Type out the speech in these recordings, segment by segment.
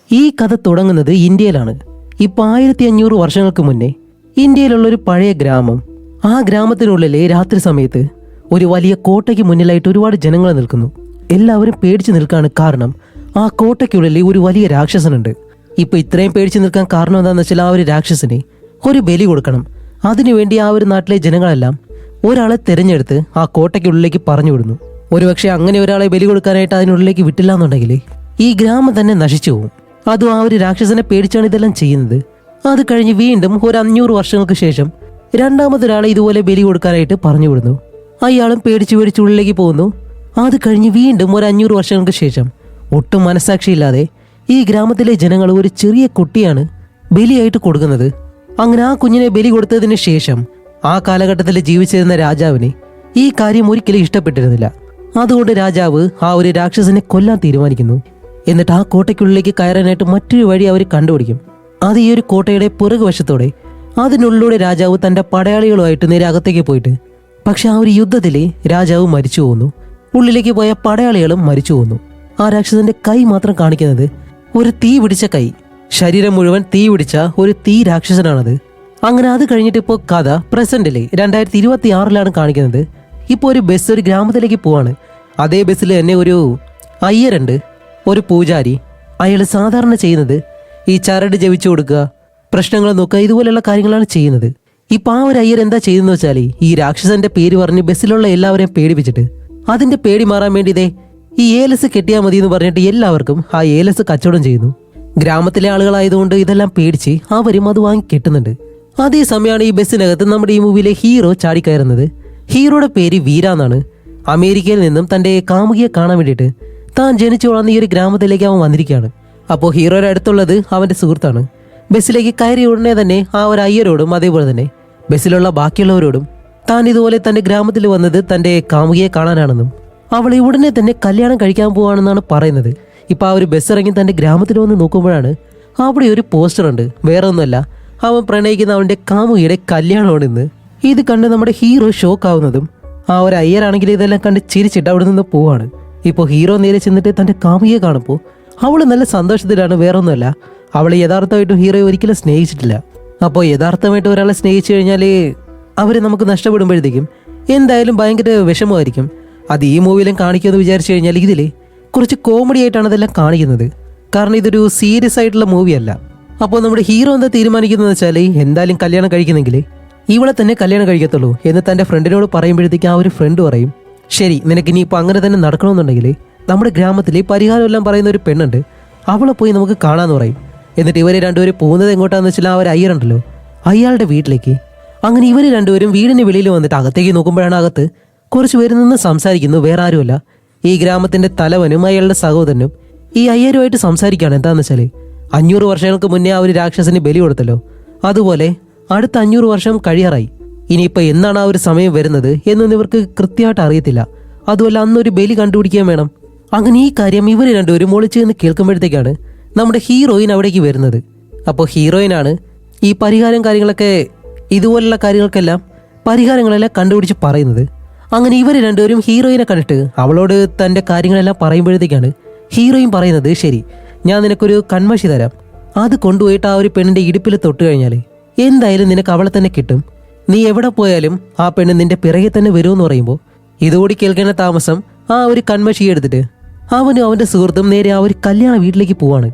ഈ കഥ തുടങ്ങുന്നത് ഇന്ത്യയിലാണ്. ഇപ്പൊ 1500 വർഷങ്ങൾക്ക് മുന്നേ ഇന്ത്യയിലുള്ള ഒരു പഴയ ഗ്രാമം. ആ ഗ്രാമത്തിനുള്ളിലെ രാത്രി സമയത്ത് ഒരു വലിയ കോട്ടയ്ക്ക് മുന്നിലായിട്ട് ഒരുപാട് ജനങ്ങൾ നിൽക്കുന്നു. എല്ലാവരും പേടിച്ചു നിൽക്കാണ്. കാരണം ആ കോട്ടയ്ക്കുള്ളിൽ ഒരു വലിയ രാക്ഷസനുണ്ട്. ഇപ്പൊ ഇത്രയും പേടിച്ചു നിൽക്കാൻ കാരണം എന്താണെന്ന് വെച്ചാൽ ആ ഒരു രാക്ഷസനെ ഒരു ബലി കൊടുക്കണം. അതിനുവേണ്ടി ആ ഒരു നാട്ടിലെ ജനങ്ങളെല്ലാം ഒരാളെ തിരഞ്ഞെടുത്ത് ആ കോട്ടയ്ക്കുള്ളിലേക്ക് പറഞ്ഞു വിടുന്നു. ഒരുപക്ഷെ അങ്ങനെ ഒരാളെ ബലി കൊടുക്കാനായിട്ട് അതിനുള്ളിലേക്ക് വിട്ടില്ല എന്നുണ്ടെങ്കിൽ ഈ ഗ്രാമം തന്നെ നശിച്ചു പോകും. അതും ആ ഒരു രാക്ഷസനെ പേടിച്ചാണ് ഇതെല്ലാം ചെയ്യുന്നത്. അത് കഴിഞ്ഞ് വീണ്ടും ഒരു 500 വർഷങ്ങൾക്ക് ശേഷം രണ്ടാമതൊരാളെ ഇതുപോലെ ബലി കൊടുക്കാനായിട്ട് പറഞ്ഞു വിടുന്നു. അയാളും പേടിച്ച് ഉള്ളിലേക്ക് പോകുന്നു. അത് കഴിഞ്ഞ് വീണ്ടും ഒരു 500 വർഷങ്ങൾക്ക് ശേഷം ഒട്ടും മനസാക്ഷിയില്ലാതെ ഈ ഗ്രാമത്തിലെ ജനങ്ങൾ ഒരു ചെറിയ കുട്ടിയാണ് ബലിയായിട്ട് കൊടുക്കുന്നത്. അങ്ങനെ ആ കുഞ്ഞിനെ ബലി കൊടുത്തതിന് ശേഷം ആ കാലഘട്ടത്തിൽ ജീവിച്ചിരുന്ന രാജാവിന് ഈ കാര്യം ഒരിക്കലും ഇഷ്ടപ്പെട്ടിരുന്നില്ല. അതുകൊണ്ട് രാജാവ് ആ ഒരു രാക്ഷസനെ കൊല്ലാൻ തീരുമാനിക്കുന്നു. എന്നിട്ട് ആ കോട്ടയ്ക്കുള്ളിലേക്ക് കയറാനായിട്ട് മറ്റൊരു വഴി അവർ കണ്ടുപിടിക്കും. അത് ഈ ഒരു കോട്ടയുടെ പുറകുവശത്തോടെ അതിനുള്ളിലൂടെ രാജാവ് തന്റെ പടയാളികളുമായിട്ട് നേരെ അകത്തേക്ക് പോയിട്ട്, പക്ഷെ ആ ഒരു യുദ്ധത്തില് രാജാവ് മരിച്ചു പോകുന്നു. ഉള്ളിലേക്ക് പോയ പടയാളികളും മരിച്ചു പോകുന്നു. ആ രാക്ഷസന്റെ കൈ മാത്രം കാണിക്കുന്നത് ഒരു തീ പിടിച്ച കൈ. ശരീരം മുഴുവൻ തീ പിടിച്ച ഒരു തീ രാക്ഷസനാണത്. അങ്ങനെ അത് കഴിഞ്ഞിട്ട് ഇപ്പോൾ കഥ പ്രസന്റില് 2026 കാണിക്കുന്നത്. ഇപ്പോൾ ഒരു ബസ് ഒരു ഗ്രാമത്തിലേക്ക് പോവാണ്. അതേ ബസ്സിൽ തന്നെ ഒരു അയ്യരുണ്ട്, ഒരു പൂജാരി. അയാൾ സാധാരണ ചെയ്യുന്നത് ഈ ചരട് ജപിച്ചു കൊടുക്കുക, പ്രശ്നങ്ങൾ നോക്കുക, ഇതുപോലെയുള്ള കാര്യങ്ങളാണ് ചെയ്യുന്നത്. ഇപ്പൊ ആ ഒരു അയ്യർ എന്താ ചെയ്യുന്നത് വെച്ചാൽ ഈ രാക്ഷസന്റെ പേര് പറഞ്ഞ് ബസ്സിലുള്ള എല്ലാവരെയും പേടിപ്പിച്ചിട്ട് അതിന്റെ പേടി മാറാൻ വേണ്ടി ഇതേ ഈ ഏലസ് കെട്ടിയാൽ മതി എന്ന് പറഞ്ഞിട്ട് എല്ലാവർക്കും ആ ഏലസ് കച്ചവടം ചെയ്യുന്നു. ഗ്രാമത്തിലെ ആളുകളായതുകൊണ്ട് ഇതെല്ലാം പേടിച്ച് അവരും അത് വാങ്ങി കെട്ടുന്നുണ്ട്. അതേ സമയമാണ് ഈ ബസ്സിനകത്ത് നമ്മുടെ ഈ മൂവിയിലെ ഹീറോ ചാടിക്കയറുന്നത്. ഹീറോയുടെ പേര് വീര എന്നാണ്. അമേരിക്കയിൽ നിന്നും തന്റെ കാമുകിയെ കാണാൻ വേണ്ടിയിട്ട് താൻ ജനിച്ചു വളർന്ന ഈ ഒരു ഗ്രാമത്തിലേക്ക് അവൻ വന്നിരിക്കുകയാണ്. അപ്പോൾ ഹീറോയുടെ അടുത്തുള്ളത് അവന്റെ സുഹൃത്താണ്. ബസ്സിലേക്ക് കയറിയ ഉടനെ തന്നെ ആ ഒരു അയ്യരോടും അതേപോലെ തന്നെ ബസ്സിലുള്ള ബാക്കിയുള്ളവരോടും താൻ ഇതുപോലെ തന്റെ ഗ്രാമത്തിൽ വന്നത് തന്റെ കാമുകിയെ കാണാനാണെന്നും അവളെ ഉടനെ തന്നെ കല്യാണം കഴിക്കാൻ പോവാണെന്നാണ് പറയുന്നത്. ഇപ്പൊ ആ ഒരു ബസ് ഇറങ്ങി തന്റെ ഗ്രാമത്തിൽ വന്ന് നോക്കുമ്പോഴാണ് അവിടെ ഒരു പോസ്റ്റർ ഉണ്ട്. വേറെ ഒന്നുമല്ല, അവൻ പ്രണയിക്കുന്ന അവന്റെ കാമുകിയുടെ കല്യാണമാണെന്ന്. ഇത് കണ്ട് നമ്മുടെ ഹീറോ ഷോക്ക് ആവുന്നതും ആ ഒരു അയ്യരാണെങ്കിൽ ഇതെല്ലാം കണ്ട് ചിരിച്ചിട്ട് അവിടെ നിന്ന് പോവാണ്. ഇപ്പോൾ ഹീറോ നേരെ ചെന്നിട്ട് തന്റെ കാമുകിയെ കാണുമ്പോൾ അവള് നല്ല സന്തോഷത്തിലാണ്. വേറെ ഒന്നുമല്ല, അവളെ യഥാർത്ഥമായിട്ടും ഹീറോയെ ഒരിക്കലും സ്നേഹിച്ചിട്ടില്ല. അപ്പോൾ യഥാർത്ഥമായിട്ട് ഒരാളെ സ്നേഹിച്ചു കഴിഞ്ഞാൽ അവര് നമുക്ക് നഷ്ടപ്പെടുമ്പോഴത്തേക്കും എന്തായാലും ഭയങ്കര വിഷമമായിരിക്കും. അത് ഈ മൂവിയിലും കാണിക്കുമെന്ന് വിചാരിച്ചു കഴിഞ്ഞാൽ ഇതിൽ കുറച്ച് കോമഡി ആയിട്ടാണ് ഇതെല്ലാം കാണിക്കുന്നത്. കാരണം ഇതൊരു സീരിയസ് ആയിട്ടുള്ള മൂവിയല്ല. അപ്പോൾ നമ്മുടെ ഹീറോ എന്താ തീരുമാനിക്കുന്നത് വെച്ചാൽ എന്തായാലും കല്യാണം കഴിക്കുന്നെങ്കിൽ ഇവളെ തന്നെ കല്യാണം കഴിക്കത്തുള്ളൂ എന്ന് തന്റെ ഫ്രണ്ടിനോട് പറയുമ്പോഴത്തേക്ക് ആ ഒരു ഫ്രണ്ട് പറയും, ശരി, നിനക്ക് ഇനി ഇപ്പം അങ്ങനെ തന്നെ നടക്കണമെന്നുണ്ടെങ്കിൽ നമ്മുടെ ഗ്രാമത്തിൽ പരിഹാരം എല്ലാം പറയുന്ന ഒരു പെണ്ണുണ്ട്, അവളെ പോയി നമുക്ക് കാണാമെന്ന് പറയും. എന്നിട്ട് ഇവര് രണ്ടുപേരും പോകുന്നത് എങ്ങോട്ടാന്ന് വെച്ചാൽ ആ ഒരു അയ്യറുണ്ടല്ലോ അയാളുടെ വീട്ടിലേക്ക്. അങ്ങനെ ഇവര് രണ്ടുപേരും വീടിന് വെളിയിൽ വന്നിട്ട് അകത്തേക്ക് നോക്കുമ്പോഴാണ് അകത്ത് കുറച്ച് പേര് നിന്ന് സംസാരിക്കുന്നു. വേറെ ആരുമല്ല, ഈ ഗ്രാമത്തിന്റെ തലവനും അയാളുടെ സഹോദരനും ഈ അയ്യരുമായിട്ട് സംസാരിക്കുകയാണ്. എന്താണെന്ന് വെച്ചാൽ 500 വർഷങ്ങൾക്ക് മുന്നേ ആ ഒരു രാക്ഷസന് ബലി കൊടുത്തല്ലോ, അതുപോലെ അടുത്ത 500 വർഷം കഴിയാറായി. ഇനിയിപ്പോൾ എന്നാണ് ആ ഒരു സമയം വരുന്നത് എന്നൊന്നും ഇവർക്ക് കൃത്യമായിട്ട് അറിയത്തില്ല. അതുപോലെ അന്നൊരു ബലി കണ്ടുപിടിക്കാൻ വേണം. അങ്ങനെ ഈ കാര്യം ഇവർ രണ്ടുപേരും ഒളിച്ചു എന്ന് കേൾക്കുമ്പോഴത്തേക്കാണ് നമ്മുടെ ഹീറോയിൻ അവിടേക്ക് വരുന്നത്. അപ്പോൾ ഹീറോയിനാണ് ഈ പരിഹാരം കാര്യങ്ങളൊക്കെ, ഇതുപോലുള്ള കാര്യങ്ങൾക്കെല്ലാം പരിഹാരങ്ങളെല്ലാം കണ്ടുപിടിച്ച് പറയുന്നത്. അങ്ങനെ ഇവർ രണ്ടുപേരും ഹീറോയിനെ കണ്ടിട്ട് അവളോട് തൻ്റെ കാര്യങ്ങളെല്ലാം പറയുമ്പോഴത്തേക്കാണ് ഹീറോയിൻ പറയുന്നത്, ശരി, ഞാൻ നിനക്കൊരു കൺമഷി തരാം, അത് കൊണ്ടുപോയിട്ട് ആ ഒരു പെണ്ണിൻ്റെ ഇടുപ്പിൽ തൊട്ട് കഴിഞ്ഞാൽ എന്തായാലും നിനക്ക് അവളെ തന്നെ കിട്ടും. നീ എവിടെ പോയാലും ആ പെണ്ണ് നിന്റെ പിറകെ തന്നെ വരുമെന്ന് പറയുമ്പോൾ ഇതുകൂടി കേൾക്കേണ്ട താമസം ആ ഒരു കൺമഷി എടുത്തിട്ട് അവനും അവന്റെ സുഹൃത്തും നേരെ ആ ഒരു കല്യാണ വീട്ടിലേക്ക് പോവാണ്.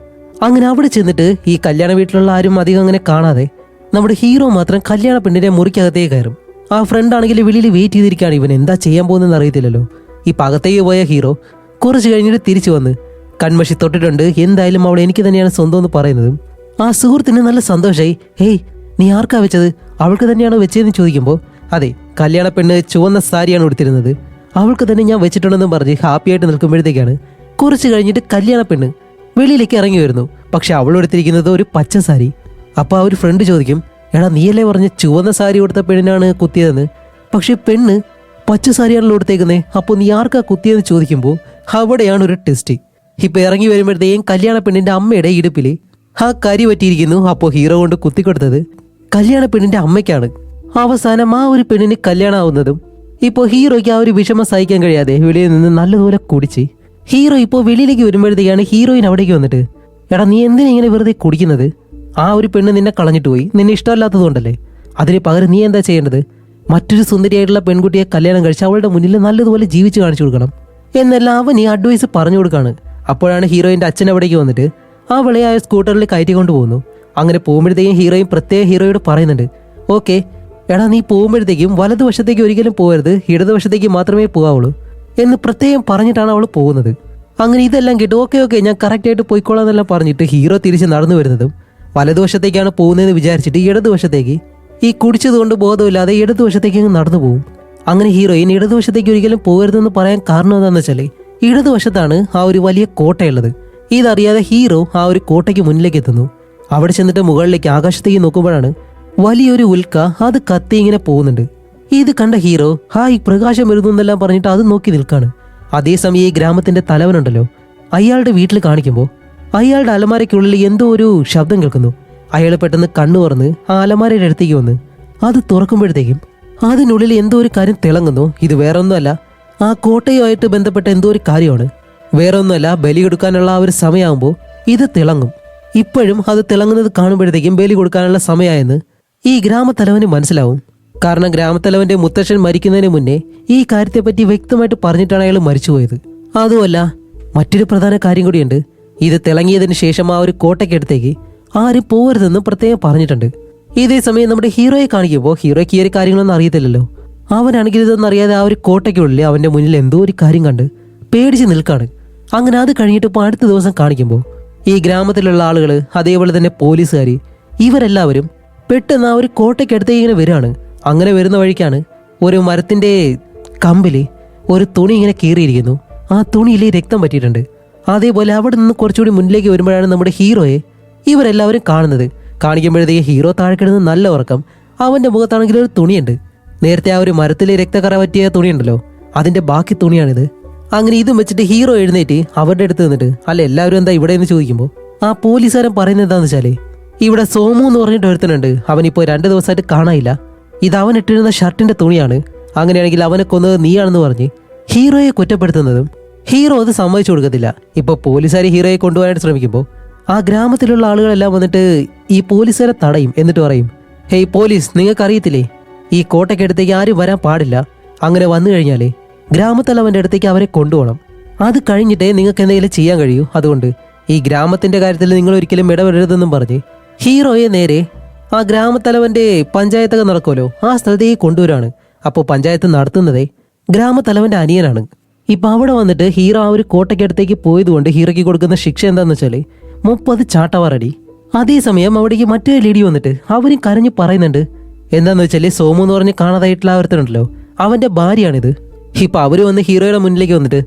അങ്ങനെ അവിടെ ചെന്നിട്ട് ഈ കല്യാണ വീട്ടിലുള്ള ആരും അധികം അങ്ങനെ കാണാതെ നമ്മുടെ ഹീറോ മാത്രം കല്യാണ പെണ്ണിന്റെ മുറിക്കകത്തേക്ക് കയറും. ആ ഫ്രണ്ട് ആണെങ്കിൽ വെളിയിൽ വെയിറ്റ് ചെയ്തിരിക്കുകയാണ്. ഇവൻ എന്താ ചെയ്യാൻ പോകുന്നതെന്ന് അറിയത്തില്ലല്ലോ. ഈ പകത്തേക്ക് പോയ ഹീറോ കുറച്ച് കഴിഞ്ഞിട്ട് തിരിച്ചു വന്ന് കൺമഷി തൊട്ടിട്ടുണ്ട്, എന്തായാലും അവൾ എനിക്ക് തന്നെയാണ് സ്വന്തം എന്ന് പറയുന്നതും ആ സുഹൃത്തിന് നല്ല സന്തോഷമായി. ഹേയ്, നീ ആർക്കാ വെച്ചത്, അവൾക്ക് തന്നെയാണോ വെച്ചതെന്ന് ചോദിക്കുമ്പോൾ അതെ, കല്യാണ പെണ്ണ് ചുവന്ന സാരിയാണ് ഉടുത്തിരുന്നത്, അവൾക്ക് തന്നെ ഞാൻ വെച്ചിട്ടുണ്ടെന്നും പറഞ്ഞ് ഹാപ്പി ആയിട്ട് നിൽക്കുമ്പോഴത്തേക്കാണ് കുറച്ച് കഴിഞ്ഞിട്ട് കല്യാണ പെണ്ണ് വെളിയിലേക്ക് ഇറങ്ങി വരുന്നു. പക്ഷെ അവൾ എടുത്തിരിക്കുന്നത് ഒരു പച്ച സാരി. അപ്പോൾ ആ ഒരു ഫ്രണ്ട് ചോദിക്കും, എടാ നീയല്ലേ പറഞ്ഞ് ചുവന്ന സാരി കൊടുത്ത പെണ്ണിനാണ് കുത്തിയതെന്ന്, പക്ഷെ പെണ്ണ് പച്ച സാരിയാണല്ലോ കൊടുത്തേക്കുന്നേ, അപ്പോൾ നീ ആർക്കാ കുത്തിയെന്ന് ചോദിക്കുമ്പോൾ അവിടെയാണ് ഒരു ടെസ്റ്റ്. ഇപ്പൊ ഇറങ്ങി വരുമ്പോഴത്തേക്കും കല്യാണ പെണ്ണിന്റെ അമ്മയുടെ ഇടുപ്പിൽ ആ കരി പറ്റിയിരിക്കുന്നു. അപ്പോൾ ഹീറോ കൊണ്ട് കുത്തിക്കൊടുത്തത് കല്യാണ പെണ്ണിന്റെ അമ്മയ്ക്കാണ്. അവസാനം ആ ഒരു പെണ്ണിന് കല്യാണം ആവുന്നതും ഇപ്പോൾ ഹീറോയ്ക്ക് ആ ഒരു വിഷമം സഹിക്കാൻ കഴിയാതെ വെളിയിൽ നിന്ന് നല്ലതുപോലെ കുടിച്ച് ഹീറോ ഇപ്പോൾ വെളിയിലേക്ക് വരുമ്പോഴത്തേക്കാണ് ഹീറോയിൻ അവിടേക്ക് വന്നിട്ട് എടാ നീ എന്തിനാ ഇങ്ങനെ വെറുതെ കുടിക്കുന്നത്? ആ ഒരു പെണ്ണ് നിന്നെ കളഞ്ഞിട്ട് പോയി, നിന്നെ ഇഷ്ടമല്ലാത്തതുകൊണ്ടല്ലേ. അതിന് പകരം നീ എന്താ ചെയ്യേണ്ടത്? മറ്റൊരു സുന്ദരിയായിട്ടുള്ള പെൺകുട്ടിയെ കല്യാണം കഴിച്ച് അവളുടെ മുന്നിൽ നല്ലതുപോലെ ജീവിച്ച് കാണിച്ചു കൊടുക്കണം എന്നെല്ലാം അവൻ ഈ അഡ്വൈസ് പറഞ്ഞു കൊടുക്കാണ്. അപ്പോഴാണ് ഹീറോയിൻ്റെ അച്ഛൻ അവിടേക്ക് വന്നിട്ട് അവളെ ആ സ്കൂട്ടറിൽ കയറ്റിക്കൊണ്ട് പോകുന്നു. അങ്ങനെ പോകുമ്പോഴത്തേക്കും ഹീറോയും പ്രത്യേകം ഹീറോയോട് പറയുന്നുണ്ട്, ഓക്കെ എടാ നീ പോകുമ്പോഴത്തേക്കും വലതുവശത്തേക്ക് ഒരിക്കലും പോകരുത്, ഇടതുവശത്തേക്ക് മാത്രമേ പോകാവുള്ളൂ എന്ന് പ്രത്യേകം പറഞ്ഞിട്ടാണ് അവൾ പോകുന്നത്. അങ്ങനെ ഇതെല്ലാം കേട്ട് ഓക്കെ ഞാൻ കറക്റ്റായിട്ട് പോയിക്കോളാം എന്നെല്ലാം പറഞ്ഞിട്ട് ഹീറോ തിരിച്ച് നടന്നു വരുന്നതും വലതുവശത്തേക്കാണ് പോകുന്നതെന്ന് വിചാരിച്ചിട്ട് ഇടതുവശത്തേക്ക് ഈ കുടിച്ചതുകൊണ്ട് ബോധമില്ലാതെ ഇടതുവശത്തേക്ക് അങ്ങ് നടന്നു പോകും. അങ്ങനെ ഹീറോയിൻ ഇടതുവശത്തേക്ക് ഒരിക്കലും പോകരുതെന്ന് പറയാൻ കാരണം എന്താണെന്ന് വെച്ചാൽ ഇടതുവശത്താണ് ആ ഒരു വലിയ കോട്ടയുള്ളത്. ഇതറിയാതെ ഹീറോ ആ ഒരു കോട്ടയ്ക്ക് മുന്നിലേക്ക് എത്തുന്നു. അവിടെ ചെന്നിട്ട് മുകളിലേക്ക് ആകാശത്തേക്ക് നോക്കുമ്പോഴാണ് വലിയൊരു ഉൽക്ക അത് കത്തി ഇങ്ങനെ പോകുന്നുണ്ട്. ഇത് കണ്ട ഹീറോ ഹായ് പ്രകാശം വരുന്നു എന്നെല്ലാം പറഞ്ഞിട്ട് അത് നോക്കി നിൽക്കാണ്. അതേസമയം ഈ ഗ്രാമത്തിന്റെ തലവനുണ്ടല്ലോ, അയാളുടെ വീട്ടിൽ കാണിക്കുമ്പോൾ അയാളുടെ അലമാരയ്ക്കുള്ളിൽ എന്തോ ഒരു ശബ്ദം കേൾക്കുന്നു. അയാൾ പെട്ടെന്ന് കണ്ണു തുറന്ന് ആ അലമാരയുടെ അടുത്തേക്ക് വന്ന് അത് തുറക്കുമ്പോഴത്തേക്കും അതിനുള്ളിൽ എന്തോ ഒരു കാര്യം തിളങ്ങുന്നു. ഇത് വേറെ ഒന്നുമല്ല, ആ കോട്ടയുമായിട്ട് ബന്ധപ്പെട്ട എന്തോ ഒരു കാര്യമാണ്. വേറെ ഒന്നുമല്ല, ബലി കൊടുക്കാനുള്ള ആ ഒരു സമയമാകുമ്പോൾ ഇത് തിളങ്ങും. ഇപ്പോഴും അത് തിളങ്ങുന്നത് കാണുമ്പോഴത്തേക്കും ബലി കൊടുക്കാനുള്ള സമയമായെന്ന് ഈ ഗ്രാമത്തലവന് മനസ്സിലാവും. കാരണം ഗ്രാമത്തലവന്റെ മുത്തശ്ശൻ മരിക്കുന്നതിന് മുന്നേ ഈ കാര്യത്തെപ്പറ്റി വ്യക്തമായിട്ട് പറഞ്ഞിട്ടാണ് അയാൾ മരിച്ചുപോയത്. അതുമല്ല, മറ്റൊരു പ്രധാന കാര്യം കൂടിയുണ്ട്. ഇത് തിളങ്ങിയതിന് ശേഷം ആ ഒരു കോട്ടയ്ക്കടുത്തേക്ക് ആരും പോകരുതെന്ന് പ്രത്യേകം പറഞ്ഞിട്ടുണ്ട്. ഇതേ സമയം നമ്മുടെ ഹീറോയെ കാണിക്കുമ്പോൾ ഹീറോയ്ക്ക് ഈ ഒരു കാര്യങ്ങളൊന്നും അറിയത്തില്ലല്ലോ. അവനാണെങ്കിൽ ഇതൊന്നും അറിയാതെ ആ ഒരു കോട്ടയ്ക്കുള്ളിൽ അവന്റെ മുന്നിൽ എന്തോ ഒരു കാര്യം കണ്ട് പേടിച്ച് നിൽക്കാണ്. അങ്ങനെ അത് കഴിഞ്ഞിട്ട് ഇപ്പോൾ അടുത്ത ദിവസം കാണിക്കുമ്പോൾ ഈ ഗ്രാമത്തിലുള്ള ആളുകൾ, അതേപോലെ തന്നെ പോലീസുകാർ, ഇവരെല്ലാവരും പെട്ടെന്ന് ആ ഒരു കോട്ടയ്ക്കടുത്തേക്ക് ഇങ്ങനെ വരികയാണ്. അങ്ങനെ വരുന്ന വഴിക്കാണ് ഒരു മരത്തിന്റെ കമ്പിൽ ഒരു തുണി ഇങ്ങനെ കീറിയിരിക്കുന്നു. ആ തുണിയിൽ രക്തം പറ്റിയിട്ടുണ്ട്. അതേപോലെ അവിടെ നിന്ന് കുറച്ചുകൂടി മുന്നിലേക്ക് വരുമ്പോഴാണ് നമ്മുടെ ഹീറോയെ ഇവരെല്ലാവരും കാണുന്നത്. കാണിക്കുമ്പോഴത്തേക്ക് ഹീറോ താഴെ കിടന്ന് നല്ല ഉറക്കം. അവന്റെ മുഖത്താണെങ്കിൽ ഒരു തുണിയുണ്ട്. നേരത്തെ ആ ഒരു മരത്തിലെ രക്തക്കറ പറ്റിയ തുണിയുണ്ടല്ലോ, അതിന്റെ ബാക്കി തുണിയാണിത്. അങ്ങനെ ഇതും വെച്ചിട്ട് ഹീറോ എഴുന്നേറ്റ് അവരുടെ അടുത്ത് നിന്നിട്ട് അല്ല എല്ലാവരും എന്താ ഇവിടെ എന്ന് ചോദിക്കുമ്പോൾ ആ പോലീസുകാരൻ പറയുന്നത് എന്താണെന്ന് വെച്ചാല് ഇവിടെ സോമു എന്ന് പറഞ്ഞിട്ട് ഒരുത്തനുണ്ട്, അവനിപ്പോ 2 ദിവസമായിട്ട് കാണാനില്ല. ഇത് അവൻ ഇട്ടിരുന്ന ഷർട്ടിന്റെ തുണിയാണ്. അങ്ങനെയാണെങ്കിൽ അവനെ കൊന്നത് നീയാണെന്ന് പറഞ്ഞ് ഹീറോയെ കുറ്റപ്പെടുത്തുന്നതും ഹീറോ അത് സമ്മതിച്ചു കൊടുക്കത്തില്ല. ഇപ്പൊ പോലീസുകാർ ഹീറോയെ കൊണ്ടുപോകാനായിട്ട് ശ്രമിക്കുമ്പോൾ ആ ഗ്രാമത്തിലുള്ള ആളുകളെല്ലാം വന്നിട്ട് ഈ പോലീസുകാരെ തടയും. എന്നിട്ട് പറയും, ഹേയ് പോലീസ്, നിങ്ങൾക്കറിയത്തില്ലേ ഈ കോട്ടയ്ക്കടുത്തേക്ക് ആരും വരാൻ പാടില്ല. അങ്ങനെ വന്നു കഴിഞ്ഞാലേ ഗ്രാമത്തലവന്റെ അടുത്തേക്ക് അവരെ കൊണ്ടുപോകണം. അത് കഴിഞ്ഞിട്ടേ നിങ്ങൾക്ക് എന്തെങ്കിലും ചെയ്യാൻ കഴിയൂ. അതുകൊണ്ട് ഈ ഗ്രാമത്തിന്റെ കാര്യത്തിൽ നിങ്ങൾ ഒരിക്കലും ഇടപെടരുതെന്നും പറഞ്ഞ് ഹീറോയെ നേരെ ആ ഗ്രാമത്തലവന്റെ പഞ്ചായത്തൊക്കെ നടക്കുമല്ലോ ആ സ്ഥലത്തേക്ക് കൊണ്ടുവരാണ്. അപ്പോൾ പഞ്ചായത്ത് നടത്തുന്നതേ ഗ്രാമത്തലവന്റെ അനിയനാണ്. ഇപ്പൊ അവിടെ വന്നിട്ട് ഹീറോ ആ ഒരു കോട്ടയ്ക്കടുത്തേക്ക് പോയതുകൊണ്ട് ഹീറോയ്ക്ക് കൊടുക്കുന്ന ശിക്ഷ എന്താന്ന് വെച്ചാല് 30 ചാട്ടവാറടി. അതേസമയം അവിടേക്ക് മറ്റൊരു ലേഡി വന്നിട്ട് അവരും കരഞ്ഞു പറയുന്നുണ്ട്. എന്താന്ന് വെച്ചാല് സോമു എന്ന് പറഞ്ഞ് കാണാതായിട്ടുള്ള ഒരുത്തനുണ്ടല്ലോ, അവന്റെ ഭാര്യയാണിത്. ഇപ്പൊ അവര് വന്ന് ഹീറോയുടെ മുന്നിലേക്ക് വന്നിട്ട്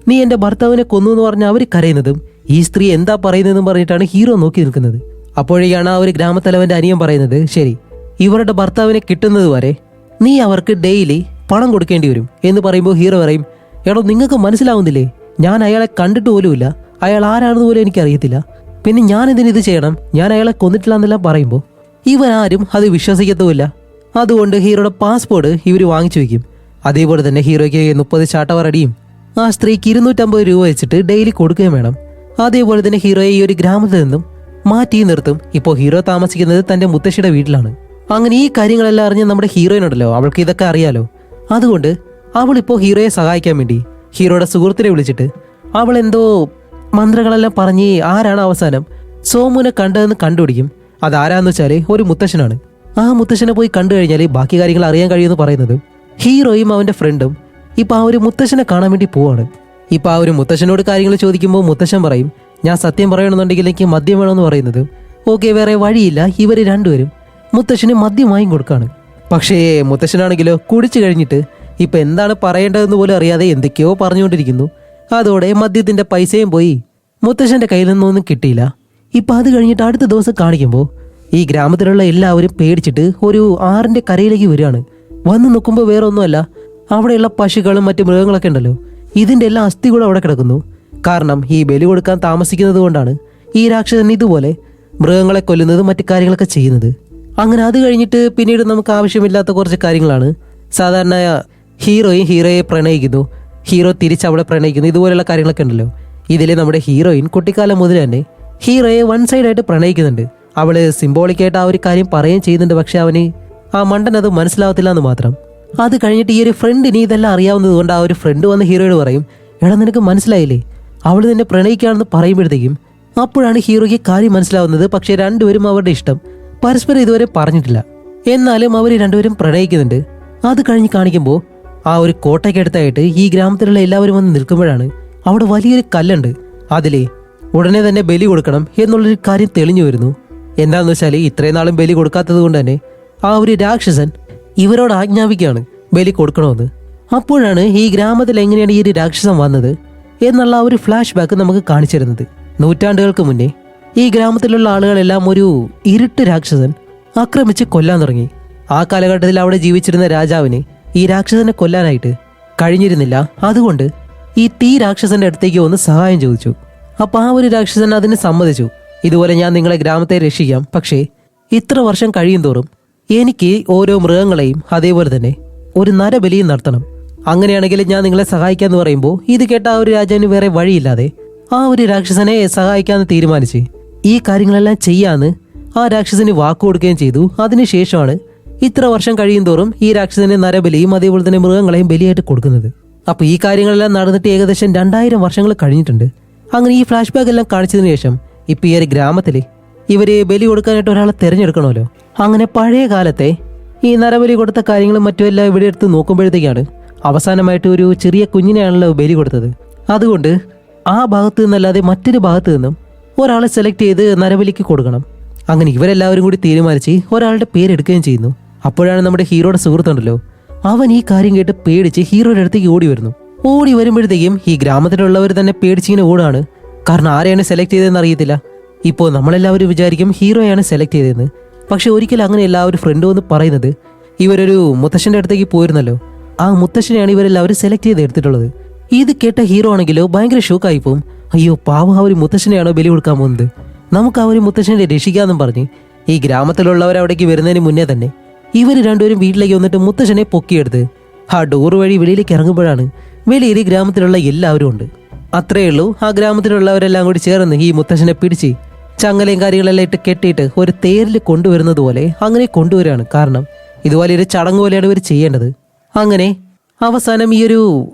നീ എന്റെ ഭർത്താവിനെ കൊന്നു എന്ന് പറഞ്ഞ് അവർ കരയുന്നതും ഈ സ്ത്രീ എന്താ പറയുന്നതെന്നും പറഞ്ഞിട്ടാണ് ഹീറോ നോക്കി നിൽക്കുന്നത്. അപ്പോഴേക്കാണ് ആ ഒരു ഗ്രാമത്തലവന്റെ അനിയൻ പറയുന്നത്, ശരി ഇവരുടെ ഭർത്താവിനെ കിട്ടുന്നത് വരെ നീ അവർക്ക് ഡെയിലി പണം കൊടുക്കേണ്ടി വരും എന്ന് പറയുമ്പോൾ ഹീറോ പറയും, എടോ നിങ്ങൾക്ക് മനസ്സിലാവുന്നില്ലേ, ഞാൻ അയാളെ കണ്ടിട്ട് പോലുമില്ല, അയാൾ ആരാണെന്ന് പോലും എനിക്കറിയത്തില്ല, പിന്നെ ഞാൻ എന്തിനിത് ചെയ്യണം, ഞാൻ അയാളെ കൊന്നിട്ടില്ല എന്നെല്ലാം പറയുമ്പോൾ ഇവരാരും അത് വിശ്വസിക്കത്തുമില്ല. അതുകൊണ്ട് ഹീറോയുടെ പാസ്പോർട്ട് ഇവർ വാങ്ങിച്ചു വയ്ക്കും. അതേപോലെ തന്നെ ഹീറോയ്ക്ക് 30 ചാട്ടവാറടിയും ആ സ്ത്രീക്ക് 250 രൂപ വെച്ചിട്ട് ഡെയിലി കൊടുക്കുകയും വേണം. അതേപോലെ തന്നെ ഹീറോയെ ഈ ഒരു ഗ്രാമത്തിൽ നിന്നും മാറ്റി നിർത്തും. ഇപ്പോൾ ഹീറോ താമസിക്കുന്നത് തന്റെ മുത്തശ്ശിയുടെ വീട്ടിലാണ്. അങ്ങനെ ഈ കാര്യങ്ങളെല്ലാം അറിഞ്ഞ് നമ്മുടെ ഹീറോയിനുണ്ടല്ലോ, അവൾക്ക് ഇതൊക്കെ അറിയാലോ. അതുകൊണ്ട് അവളിപ്പോൾ ഹീറോയെ സഹായിക്കാൻ വേണ്ടി ഹീറോയുടെ സുഹൃത്തിനെ വിളിച്ചിട്ട് അവൾ എന്തോ മന്ത്രങ്ങളെല്ലാം പറഞ്ഞ് ആരാണ് അവസാനം സോമുവിനെ കണ്ടതെന്ന് കണ്ടുപിടിക്കും. അതാരാന്ന് വെച്ചാല് ഒരു മുത്തശ്ശനാണ്. ആ മുത്തശ്ശനെ പോയി കണ്ടു കഴിഞ്ഞാൽ ബാക്കി കാര്യങ്ങൾ അറിയാൻ കഴിയുമെന്ന് പറയുന്നത് ഹീറോയും അവന്റെ ഫ്രണ്ടും ഇപ്പൊ ആ ഒരു മുത്തശ്ശനെ കാണാൻ വേണ്ടി പോവാണ്. ഇപ്പൊ ആ ഒരു മുത്തശ്ശനോട് കാര്യങ്ങൾ ചോദിക്കുമ്പോൾ മുത്തശ്ശൻ പറയും, ഞാൻ സത്യം പറയണമെന്നുണ്ടെങ്കിൽ എനിക്ക് മദ്യം വേണമെന്ന് പറയുന്നത്. ഓക്കെ, വേറെ വഴിയില്ല, ഇവർ രണ്ടുപേരും മുത്തശ്ശന് മദ്യം വാങ്ങി കൊടുക്കാണ്. പക്ഷേ മുത്തശ്ശനാണെങ്കിലോ കുടിച്ചു കഴിഞ്ഞിട്ട് ഇപ്പൊ എന്താണ് പറയേണ്ടതെന്ന് പോലും അറിയാതെ എന്തൊക്കെയോ പറഞ്ഞുകൊണ്ടിരിക്കുന്നു. അതോടെ മദ്യത്തിന്റെ പൈസയും പോയി, മുത്തശ്ശന്റെ കയ്യിൽ നിന്നൊന്നും കിട്ടിയില്ല. ഇപ്പൊ അത് കഴിഞ്ഞിട്ട് അടുത്ത ദിവസം കാണിക്കുമ്പോൾ ഈ ഗ്രാമത്തിലുള്ള എല്ലാവരും പേടിച്ചിട്ട് ഒരു ആറിന്റെ കരയിലേക്ക് വരികയാണ്. വന്ന് നോക്കുമ്പോൾ വേറെ ഒന്നുമല്ല, അവിടെയുള്ള പശുക്കളും മറ്റു മൃഗങ്ങളൊക്കെ ഉണ്ടല്ലോ, ഇതിന്റെ എല്ലാം അസ്ഥി കൂടെ അവിടെ കിടക്കുന്നു. കാരണം ഈ ബലി കൊടുക്കാൻ താമസിക്കുന്നത് കൊണ്ടാണ് ഈ രാക്ഷസൻ ഇതുപോലെ മൃഗങ്ങളെ കൊല്ലുന്നത് മറ്റു കാര്യങ്ങളൊക്കെ ചെയ്യുന്നത്. അങ്ങനെ അത് കഴിഞ്ഞിട്ട് പിന്നീട് നമുക്ക് ആവശ്യമില്ലാത്ത കുറച്ച് കാര്യങ്ങളാണ്. സാധാരണ ഹീറോയെ പ്രണയിക്കുന്നു, ഹീറോ തിരിച്ച് അവളെ പ്രണയിക്കുന്നു, ഇതുപോലെയുള്ള കാര്യങ്ങളൊക്കെ ഉണ്ടല്ലോ. ഇതിൽ നമ്മുടെ ഹീറോയിൻ കുട്ടിക്കാലം മുതൽ തന്നെ ഹീറോയെ വൺ സൈഡായിട്ട് പ്രണയിക്കുന്നുണ്ട്. അവള് സിംബോളിക്കായിട്ട് ആ ഒരു കാര്യം പറയുകയും ചെയ്യുന്നുണ്ട്. പക്ഷെ അവന് ആ മണ്ടൻ അത് മനസ്സിലാവത്തില്ല എന്ന് മാത്രം. അത് കഴിഞ്ഞിട്ട് ഈ ഒരു ഫ്രണ്ടിന് ഇതെല്ലാം അറിയാവുന്നത് കൊണ്ട് ആ ഒരു ഫ്രണ്ട് വന്ന് ഹീറോയോട് പറയും, എടാ നിനക്ക് മനസ്സിലായില്ലേ, അവള് നിന്നെ പ്രണയിക്കുകയാണെന്ന് പറയുമ്പോഴത്തേക്കും അപ്പോഴാണ് ഹീറോയ്ക്ക് കാര്യം മനസ്സിലാവുന്നത്. പക്ഷെ രണ്ടുപേരും അവരുടെ ഇഷ്ടം പരസ്പരം ഇതുവരെ പറഞ്ഞിട്ടില്ല. എന്നാലും അവർ രണ്ടുപേരും പ്രണയിക്കുന്നുണ്ട്. അത് കഴിഞ്ഞ് കാണിക്കുമ്പോൾ ആ ഒരു കോട്ടയ്ക്കടുത്തായിട്ട് ഈ ഗ്രാമത്തിലുള്ള എല്ലാവരും വന്ന് നിൽക്കുമ്പോഴാണ് അവിടെ വലിയൊരു കല്ലുണ്ട്. അതിലെ ഉടനെ തന്നെ ബലി കൊടുക്കണം എന്നുള്ളൊരു കാര്യം തെളിഞ്ഞു വരുന്നു. എന്താണെന്ന് വെച്ചാൽ ഇത്രയും നാളും ബലി കൊടുക്കാത്തത് കൊണ്ട് തന്നെ ആ ഒരു രാക്ഷസൻ ഇവരോട് ആജ്ഞാപിക്കുകയാണ് ബലി കൊടുക്കണമെന്ന്. അപ്പോഴാണ് ഈ ഗ്രാമത്തിൽ എങ്ങനെയാണ് ഈ ഒരു രാക്ഷസൻ വന്നത് എന്നുള്ള ആ ഒരു ഫ്ലാഷ് ബാക്ക് നമുക്ക് കാണിച്ചു തരുന്നത്. നൂറ്റാണ്ടുകൾക്ക് മുന്നേ ഈ ഗ്രാമത്തിലുള്ള ആളുകളെല്ലാം ഒരു ഇരുട്ട് രാക്ഷസൻ ആക്രമിച്ച് കൊല്ലാൻ തുടങ്ങി. ആ കാലഘട്ടത്തിൽ അവിടെ ജീവിച്ചിരുന്ന രാജാവിന് ഈ രാക്ഷസനെ കൊല്ലാനായിട്ട് കഴിഞ്ഞിരുന്നില്ല. അതുകൊണ്ട് ഈ തീ രാക്ഷസന്റെ അടുത്തേക്ക് വന്ന് സഹായം ചോദിച്ചു. അപ്പൊ ആ ഒരു രാക്ഷസൻ അതിന് സമ്മതിച്ചു. ഇതുപോലെ ഞാൻ നിങ്ങളെ ഗ്രാമത്തെ രക്ഷിക്കാം, പക്ഷേ ഇത്ര വർഷം കഴിയും തോറും എനിക്ക് ഓരോ മൃഗങ്ങളെയും അതേപോലെ തന്നെ ഒരു നരബലിയും നടത്തണം. അങ്ങനെയാണെങ്കിൽ ഞാൻ നിങ്ങളെ സഹായിക്കാന്ന് പറയുമ്പോൾ ഇത് കേട്ട ആ ഒരു രാജാവിന് വേറെ വഴിയില്ലാതെ ആ ഒരു രാക്ഷസനെ സഹായിക്കാന്ന് തീരുമാനിച്ച് ഈ കാര്യങ്ങളെല്ലാം ചെയ്യാന്ന് ആ രാക്ഷസന് വാക്കു കൊടുക്കുകയും ചെയ്തു. അതിനുശേഷമാണ് ഇത്ര വർഷം കഴിയും തോറും ഈ രാക്ഷസന് നരബലിയും അതേപോലെ തന്നെ മൃഗങ്ങളെയും ബലിയായിട്ട് കൊടുക്കുന്നത്. അപ്പൊ ഈ കാര്യങ്ങളെല്ലാം നടന്നിട്ട് ഏകദേശം 2000 വർഷങ്ങൾ കഴിഞ്ഞിട്ടുണ്ട്. അങ്ങനെ ഈ ഫ്ലാഷ് ബാക്ക് എല്ലാം കാണിച്ചതിന് ശേഷം ഇപ്പൊ ഈ ഒരു ഗ്രാമത്തില് ഇവര് ബലി കൊടുക്കാനായിട്ട് ഒരാളെ തിരഞ്ഞെടുക്കണമല്ലോ. അങ്ങനെ പഴയ കാലത്തെ ഈ നരബലി കൊടുത്ത കാര്യങ്ങളും മറ്റുമെല്ലാം ഇവിടെ എടുത്ത് നോക്കുമ്പോഴത്തേക്കാണ് അവസാനമായിട്ട് ഒരു ചെറിയ കുഞ്ഞിനെയാണല്ലോ ബലി കൊടുത്തത്. അതുകൊണ്ട് ആ ഭാഗത്ത് നിന്നല്ലാതെ മറ്റൊരു ഭാഗത്ത് നിന്നും ഒരാളെ സെലക്ട് ചെയ്ത് നരബലിക്ക് കൊടുക്കണം. അങ്ങനെ ഇവരെല്ലാവരും കൂടി തീരുമാനിച്ച് ഒരാളുടെ പേരെടുക്കുകയും ചെയ്യുന്നു. അപ്പോഴാണ് നമ്മുടെ ഹീറോയുടെ സുഹൃത്തുണ്ടല്ലോ, അവൻ ഈ കാര്യം കേട്ട് പേടിച്ച് ഹീറോയുടെ അടുത്തേക്ക് ഓടി വരുന്നു. ഓടി വരുമ്പോഴത്തേക്കും ഈ ഗ്രാമത്തിലുള്ളവർ തന്നെ പേടിച്ചിങ്ങനെ ഓടാണ്. കാരണം ആരെയാണ് സെലക്ട് ചെയ്തതെന്ന് അറിയത്തില്ല. ഇപ്പോൾ നമ്മളെല്ലാവരും വിചാരിക്കും ഹീറോയാണ് സെലക്ട് ചെയ്തതെന്ന്. പക്ഷെ ഒരിക്കലും അങ്ങനെയല്ല. ഒരു ഫ്രണ്ട് വന്ന് പറയുന്നത് ഇവരൊരു മുത്തശ്ശൻ്റെ അടുത്തേക്ക് പോയിരുന്നല്ലോ, ആ മുത്തശ്ശനെയാണ് ഇവരെല്ലാവരും സെലക്ട് ചെയ്ത് എടുത്തിട്ടുള്ളത്. ഇത് കേട്ട ഹീറോ ആണെങ്കിലോ ഭയങ്കര ഷോക്കായി പോവും. അയ്യോ പാവം, ആ ഒരു മുത്തശ്ശനെയാണോ ബലി കൊടുക്കാൻ പോകുന്നത്, നമുക്ക് ആ ഒരു മുത്തശ്ശനെ രക്ഷിക്കാമെന്നും പറഞ്ഞ് ഈ ഗ്രാമത്തിലുള്ളവർ അവിടേക്ക് വരുന്നതിന് മുന്നേ തന്നെ ഇവർ രണ്ടുപേരും വീട്ടിലേക്ക് വന്നിട്ട് മുത്തശ്ശനെ പൊക്കിയെടുത്ത് ആ ഡോർ വഴി വെളിയിലേക്ക് ഇറങ്ങുമ്പോഴാണ് വെളിയിൽ ഗ്രാമത്തിലുള്ള എല്ലാവരും ഉണ്ട്. അത്രയേ ഉള്ളൂ. ആ ഗ്രാമത്തിലുള്ളവരെല്ലാം കൂടി ചേർന്ന് ഈ മുത്തശ്ശനെ പിടിച്ച് ചങ്ങലയും കാര്യങ്ങളെല്ലാം ഇട്ട് കെട്ടിയിട്ട് ഒരു തേരിൽ കൊണ്ടുവരുന്നത് പോലെ അങ്ങനെ കൊണ്ടുവരികയാണ്. കാരണം ഇതുപോലെ ഒരു ചടങ്ങ് പോലെയാണ് ഇവർ ചെയ്യേണ്ടത്. അങ്ങനെ അവസാനം ഈ ഒരു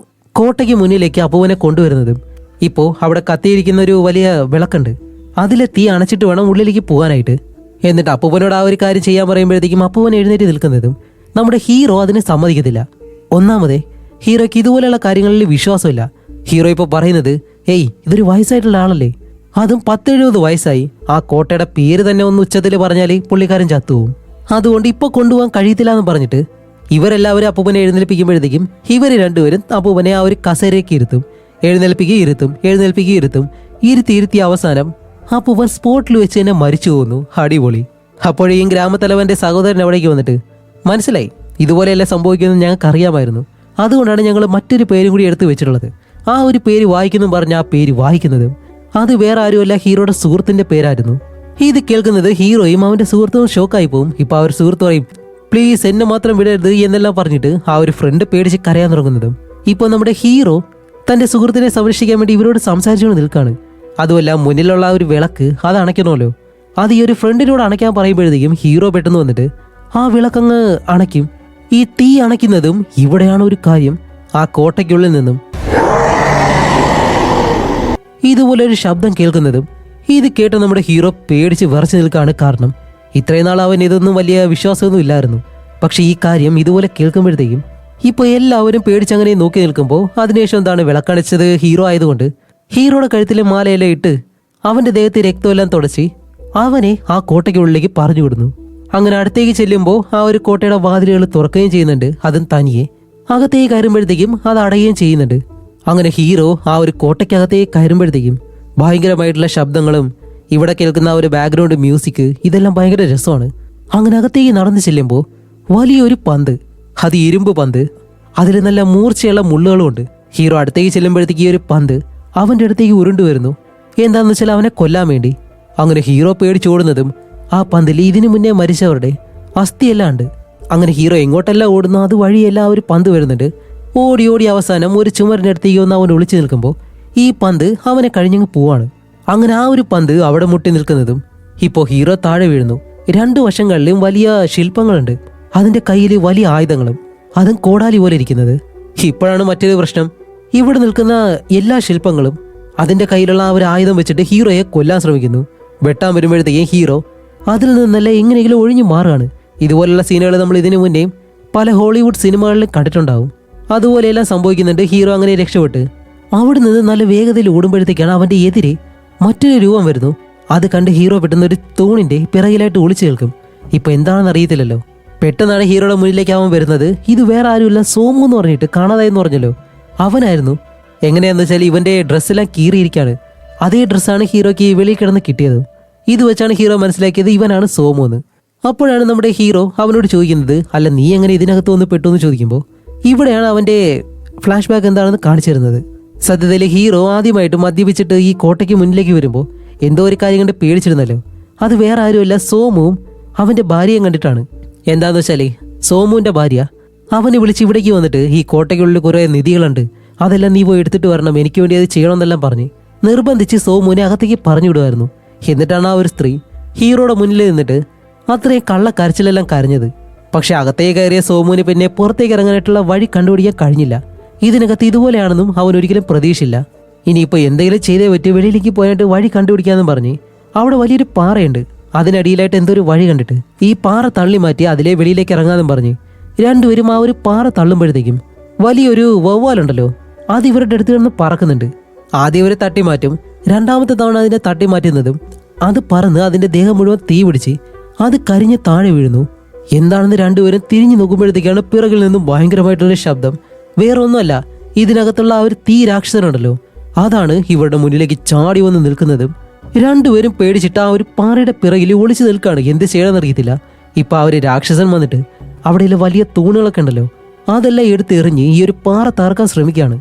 കോട്ടയ്ക്ക് മുന്നിലേക്ക് അപ്പുവനെ കൊണ്ടുവരുന്നതും ഇപ്പോൾ അവിടെ കത്തിയിരിക്കുന്ന ഒരു വലിയ വിളക്കുണ്ട്, അതിലെ തീ അണച്ചിട്ട് വേണം ഉള്ളിലേക്ക് പോകാനായിട്ട്. എന്നിട്ട് അപ്പുവനോട് ആ ഒരു കാര്യം ചെയ്യാൻ പറയുമ്പോഴത്തേക്കും അപ്പുവൻ എഴുന്നേറ്റ് നിൽക്കുന്നതും നമ്മുടെ ഹീറോ അതിന് സമ്മതിക്കത്തില്ല. ഒന്നാമതേ ഹീറോയ്ക്ക് ഇതുപോലെയുള്ള കാര്യങ്ങളിൽ വിശ്വാസമില്ല. ഹീറോ ഇപ്പോൾ പറയുന്നത്, ഏയ് ഇതൊരു വയസ്സായിട്ടുള്ള ആളല്ലേ, അതും 10-70 വയസ്സായി, ആ കോട്ടയുടെ പേര് തന്നെ ഒന്ന് ഉച്ചത്തിൽ പറഞ്ഞാൽ പുള്ളിക്കാരൻ ചത്തുപോകും, അതുകൊണ്ട് ഇപ്പോൾ കൊണ്ടുപോകാൻ കഴിയത്തില്ല എന്ന് പറഞ്ഞിട്ട് ഇവരെല്ലാവരും അപ്പൂപ്പനെ എഴുന്നേൽപ്പിക്കുമ്പോഴത്തേക്കും ഇവർ രണ്ടുപേരും അപ്പൂപ്പനെ ആ ഒരു കസേരയ്ക്ക് ഇരുത്തും. എഴുന്നേൽപ്പിക്കുക ഇരുത്തി അവസാനം അപ്പൂപ്പൻ സ്പോട്ടിൽ വെച്ച് തന്നെ മരിച്ചു പോകുന്നു. അടിപൊളി. അപ്പോഴേയും ഗ്രാമത്തലവന്റെ സഹോദരൻ അവിടേക്ക് വന്നിട്ട്, മനസ്സിലായി, ഇതുപോലെയല്ല സംഭവിക്കുന്നത് ഞങ്ങൾക്ക് അറിയാമായിരുന്നു, അതുകൊണ്ടാണ് ഞങ്ങൾ മറ്റൊരു പേരും കൂടി എടുത്തു വെച്ചിട്ടുള്ളത്. ആ ഒരു പേര് വായിക്കുന്നു പറഞ്ഞ ആ പേര് വായിക്കുന്നതും അത് വേറെ ആരുമല്ല, ഹീറോയുടെ സുഹൃത്തിന്റെ പേരായിരുന്നു. ഇത് കേൾക്കുന്നത് ഹീറോയും അവന്റെ സുഹൃത്തും ഷോക്കായി പോവും. ഇപ്പൊ ആ ഒരു സുഹൃത്ത് പറയും, പ്ലീസ് എന്നെ മാത്രം വിടരുത് എന്നെല്ലാം പറഞ്ഞിട്ട് ആ ഒരു ഫ്രണ്ട് പേടിച്ച് കരയാൻ തുടങ്ങുന്നതും ഇപ്പോൾ നമ്മുടെ ഹീറോ തന്റെ സുഹൃത്തിനെ സംരക്ഷിക്കാൻ വേണ്ടി ഇവരോട് സംസാരിച്ചുകൊണ്ട് നിൽക്കാണ്. അതുമല്ല മുന്നിലുള്ള ആ ഒരു വിളക്ക് അത് അണയ്ക്കണമല്ലോ. അത് ഈ ഒരു ഫ്രണ്ടിനോട് അണയ്ക്കാൻ പറയുമ്പോഴത്തേക്കും ഹീറോ പെട്ടെന്ന് വന്നിട്ട് ആ വിളക്കങ്ങ് അണയ്ക്കും. ഈ തീ അണയ്ക്കുന്നതും ഇവിടെയാണ് ഒരു കാര്യം, ആ കോട്ടയ്ക്കുള്ളിൽ നിന്നും ഇതുപോലെ ഒരു ശബ്ദം കേൾക്കുന്നതും ഇത് കേട്ട് നമ്മുടെ ഹീറോ പേടിച്ച് വിറച്ചു നിൽക്കുകയാണ്. കാരണം ഇത്രയും നാൾ അവൻ ഇതൊന്നും വലിയ വിശ്വാസമൊന്നും ഇല്ലായിരുന്നു. പക്ഷെ ഈ കാര്യം ഇതുപോലെ കേൾക്കുമ്പോഴത്തേക്കും ഇപ്പോൾ എല്ലാവരും പേടിച്ചങ്ങനെ നോക്കി നിൽക്കുമ്പോൾ അതിനുശേഷം എന്താണ് വിളക്കണിച്ചത് ഹീറോ ആയതുകൊണ്ട് ഹീറോയുടെ കഴുത്തിലെ മാലയെല്ലാം ഇട്ട് അവന്റെ ദേഹത്ത് രക്തമെല്ലാം തുടച്ച് അവനെ ആ കോട്ടയ്ക്കുള്ളിലേക്ക് പറഞ്ഞു വിടുന്നു. അങ്ങനെ അടുത്തേക്ക് ചെല്ലുമ്പോൾ ആ ഒരു കോട്ടയുടെ വാതിലുകൾ തുറക്കുകയും ചെയ്യുന്നുണ്ട്. അതും തനിയെ അകത്തേക്ക് കയറുമ്പോഴത്തേക്കും അത് അടയുകയും ചെയ്യുന്നുണ്ട്. അങ്ങനെ ഹീറോ ആ ഒരു കോട്ടയ്ക്കകത്തേക്ക് കയറുമ്പോഴത്തേക്കും ഭയങ്കരമായിട്ടുള്ള ശബ്ദങ്ങളും ഇവിടെ കേൾക്കുന്ന ആ ഒരു ബാക്ക്ഗ്രൗണ്ട് മ്യൂസിക് ഇതെല്ലാം ഭയങ്കര രസമാണ്. അങ്ങനെ അകത്തേക്ക് നടന്നു ചെല്ലുമ്പോൾ വലിയൊരു പന്ത്, അത് ഇരുമ്പ് പന്ത്, അതിൽ നല്ല മൂർച്ചയുള്ള മുള്ളുകളും ഉണ്ട്. ഹീറോ അടുത്തേക്ക് ചെല്ലുമ്പോഴത്തേക്ക് ഈ ഒരു പന്ത് അവന്റെ അടുത്തേക്ക് ഉരുണ്ടു വരുന്നു. എന്താണെന്ന് വെച്ചാൽ അവനെ കൊല്ലാൻ വേണ്ടി. അങ്ങനെ ഹീറോ പേടിച്ചോടുന്നതും ആ പന്തിൽ ഇതിനു മുന്നേ മരിച്ചവരുടെ അസ്ഥിയെല്ലാം ഉണ്ട്. അങ്ങനെ ഹീറോ എങ്ങോട്ടെല്ലാം ഓടുന്നു അത് വഴിയെല്ലാം ഒരു പന്ത് വരുന്നുണ്ട്. ഓടി അവസാനം ഒരു ചുമരിന്റെ അടുത്തേക്ക് ഒന്ന് അവൻ ഒളിച്ചു നിൽക്കുമ്പോൾ ഈ പന്ത് അവനെ കഴിഞ്ഞങ്ങ് പോവാണ്. അങ്ങനെ ആ ഒരു പന്ത് അവിടെ മുട്ടി നിൽക്കുന്നതും ഇപ്പോൾ ഹീറോ താഴെ വീഴുന്നു. രണ്ടു വശങ്ങളിലും വലിയ ശില്പങ്ങളുണ്ട്. അതിന്റെ കയ്യിൽ വലിയ ആയുധങ്ങളും, അതും കോടാലി പോലെ ഇരിക്കുന്നത്. ഇപ്പോഴാണ് മറ്റൊരു പ്രശ്നം. ഇവിടെ നിൽക്കുന്ന എല്ലാ ശില്പങ്ങളും അതിന്റെ കയ്യിലുള്ള ആ ഒരു ആയുധം വെച്ചിട്ട് ഹീറോയെ കൊല്ലാൻ ശ്രമിക്കുന്നു. വെട്ടാൻ വരുമ്പോഴത്തേക്കും ഹീറോ അതിൽ നിന്നല്ല എങ്ങനെയെങ്കിലും ഒഴിഞ്ഞു മാറുകയാണ്. ഇതുപോലുള്ള സീനുകൾ നമ്മൾ ഇതിനു മുന്നേയും പല ഹോളിവുഡ് സിനിമകളിലും കണ്ടിട്ടുണ്ടാവും. അതുപോലെയെല്ലാം സംഭവിക്കുന്നുണ്ട്. ഹീറോ അങ്ങനെ രക്ഷപ്പെട്ട് അവിടെ നിന്ന് നല്ല വേഗതയിൽ ഓടുമ്പോഴത്തേക്കാണ് അവന്റെ എതിരെ മറ്റൊരു രൂപം വരുന്നു. അത് കണ്ട് ഹീറോ പെട്ടെന്ന് ഒരു തൂണിന്റെ പിറകിലായിട്ട് ഒളിച്ചു നിൽക്കും. ഇപ്പൊ എന്താണെന്ന് അറിയത്തില്ലല്ലോ. പെട്ടെന്നാണ് ഹീറോയുടെ മുന്നിലേക്ക് അവൻ വരുന്നത്. ഇത് വേറെ ആരുമില്ല, സോമു എന്ന് പറഞ്ഞിട്ട് കാണാതായെന്ന് പറഞ്ഞല്ലോ, അവനായിരുന്നു. എങ്ങനെയാന്ന് വെച്ചാൽ ഇവന്റെ ഡ്രസ്സെല്ലാം കീറിയിരിക്കാണ്. അതേ ഡ്രസ്സാണ് ഹീറോയ്ക്ക് വെളിയിൽ കിടന്ന് കിട്ടിയത്. ഇത് വെച്ചാണ് ഹീറോ മനസ്സിലാക്കിയത് ഇവനാണ് സോമു എന്ന്. അപ്പോഴാണ് നമ്മുടെ ഹീറോ അവനോട് ചോദിക്കുന്നത്, അല്ല നീ എങ്ങനെ ഇതിനകത്ത് വന്ന് പെട്ടു എന്ന് ചോദിക്കുമ്പോൾ ഇവിടെയാണ് അവന്റെ ഫ്ലാഷ് ബാക്ക് എന്താണെന്ന് കാണിച്ചു തരുന്നത്. സത്യത്തിൽ ഹീറോ ആദ്യമായിട്ട് മദ്യപിച്ചിട്ട് ഈ കോട്ടയ്ക്ക് മുന്നിലേക്ക് വരുമ്പോൾ എന്തോ ഒരു കാര്യം കണ്ട് പേടിച്ചിരുന്നല്ലോ. അത് വേറെ ആരുമല്ല, സോമുവും അവന്റെ ഭാര്യയും കണ്ടിട്ടാണ്. എന്താന്ന് വെച്ചാലേ സോമുവിന്റെ ഭാര്യ അവനെ വിളിച്ച് ഇവിടേക്ക് വന്നിട്ട് ഈ കോട്ടയ്ക്കുള്ളിൽ കുറേ നിധികളുണ്ട്, അതെല്ലാം നീ പോയി എടുത്തിട്ട് വരണം, എനിക്ക് വേണ്ടി അത് ചെയ്യണമെന്നെല്ലാം പറഞ്ഞ് നിർബന്ധിച്ച് സോമുവിനെ അകത്തേക്ക് പറഞ്ഞു വിടുമായിരുന്നു. എന്നിട്ടാണ് ആ ഒരു സ്ത്രീ ഹീറോയുടെ മുന്നിൽ നിന്നിട്ട് അത്രയും കള്ളക്കരച്ചിലെല്ലാം കരഞ്ഞത്. പക്ഷെ അകത്തേക്ക് കയറിയ സോമുവിന് പിന്നെ പുറത്തേക്ക് ഇറങ്ങാനായിട്ടുള്ള വഴി കണ്ടുപിടിക്കാൻ കഴിഞ്ഞില്ല. ഇതിനകത്ത് ഇതുപോലെയാണെന്നും അവൻ ഒരിക്കലും പ്രതീക്ഷിച്ചില്ല. ഇനിയിപ്പോൾ എന്തെങ്കിലും ചെയ്തേ പറ്റി വെളിയിലേക്ക് പോയിട്ട് വഴി കണ്ടുപിടിക്കാമെന്നും പറഞ്ഞ് അവിടെ വലിയൊരു പാറയുണ്ട്. അതിനടിയിലായിട്ട് എന്തോ ഒരു വഴി കണ്ടിട്ട് ഈ പാറ തള്ളി മാറ്റി അതിലെ വെളിയിലേക്ക് ഇറങ്ങാമെന്നും പറഞ്ഞ് രണ്ടുപേരും ആ ഒരു പാറ തള്ളുമ്പോഴത്തേക്കും വലിയൊരു വവ്വാലുണ്ടല്ലോ, അത് ഇവരുടെ അടുത്ത് നിന്ന് പറക്കുന്നുണ്ട്. ആദ്യം ഇവരെ തട്ടിമാറ്റും. രണ്ടാമത്തെ തവണ അതിനെ തട്ടിമാറ്റുന്നതും അത് പറന്ന് അതിന്റെ ദേഹം മുഴുവൻ തീ പിടിച്ച് അത് കരിഞ്ഞ് താഴെ വീഴുന്നു. എന്താണെന്ന് രണ്ടുപേരും തിരിഞ്ഞു നോക്കുമ്പോഴത്തേക്കാണ് പിറകിൽ നിന്നും ഭയങ്കരമായിട്ടുള്ള ശബ്ദം. വേറെ ഒന്നുമല്ല, ഇതിനകത്തുള്ള ആ ഒരു തീ രാക്ഷസനുണ്ടല്ലോ, അതാണ് ഇവരുടെ മുന്നിലേക്ക് ചാടി വന്ന് നിൽക്കുന്നതും. രണ്ടുപേരും പേടിച്ചിട്ട് ആ ഒരു പാറയുടെ പിറകിൽ ഒളിച്ചു നിൽക്കുകയാണ്. എന്ത് ചെയ്യണമെന്ന് അറിയത്തില്ല. ഇപ്പൊ ആ ഒരു രാക്ഷസൻ വന്നിട്ട് അവിടെയുള്ള വലിയ തൂണുകളൊക്കെ ഉണ്ടല്ലോ, അതെല്ലാം എടുത്ത് എറിഞ്ഞ് ഈ ഒരു പാറ തകർക്കാൻ ശ്രമിക്കുകയാണ്.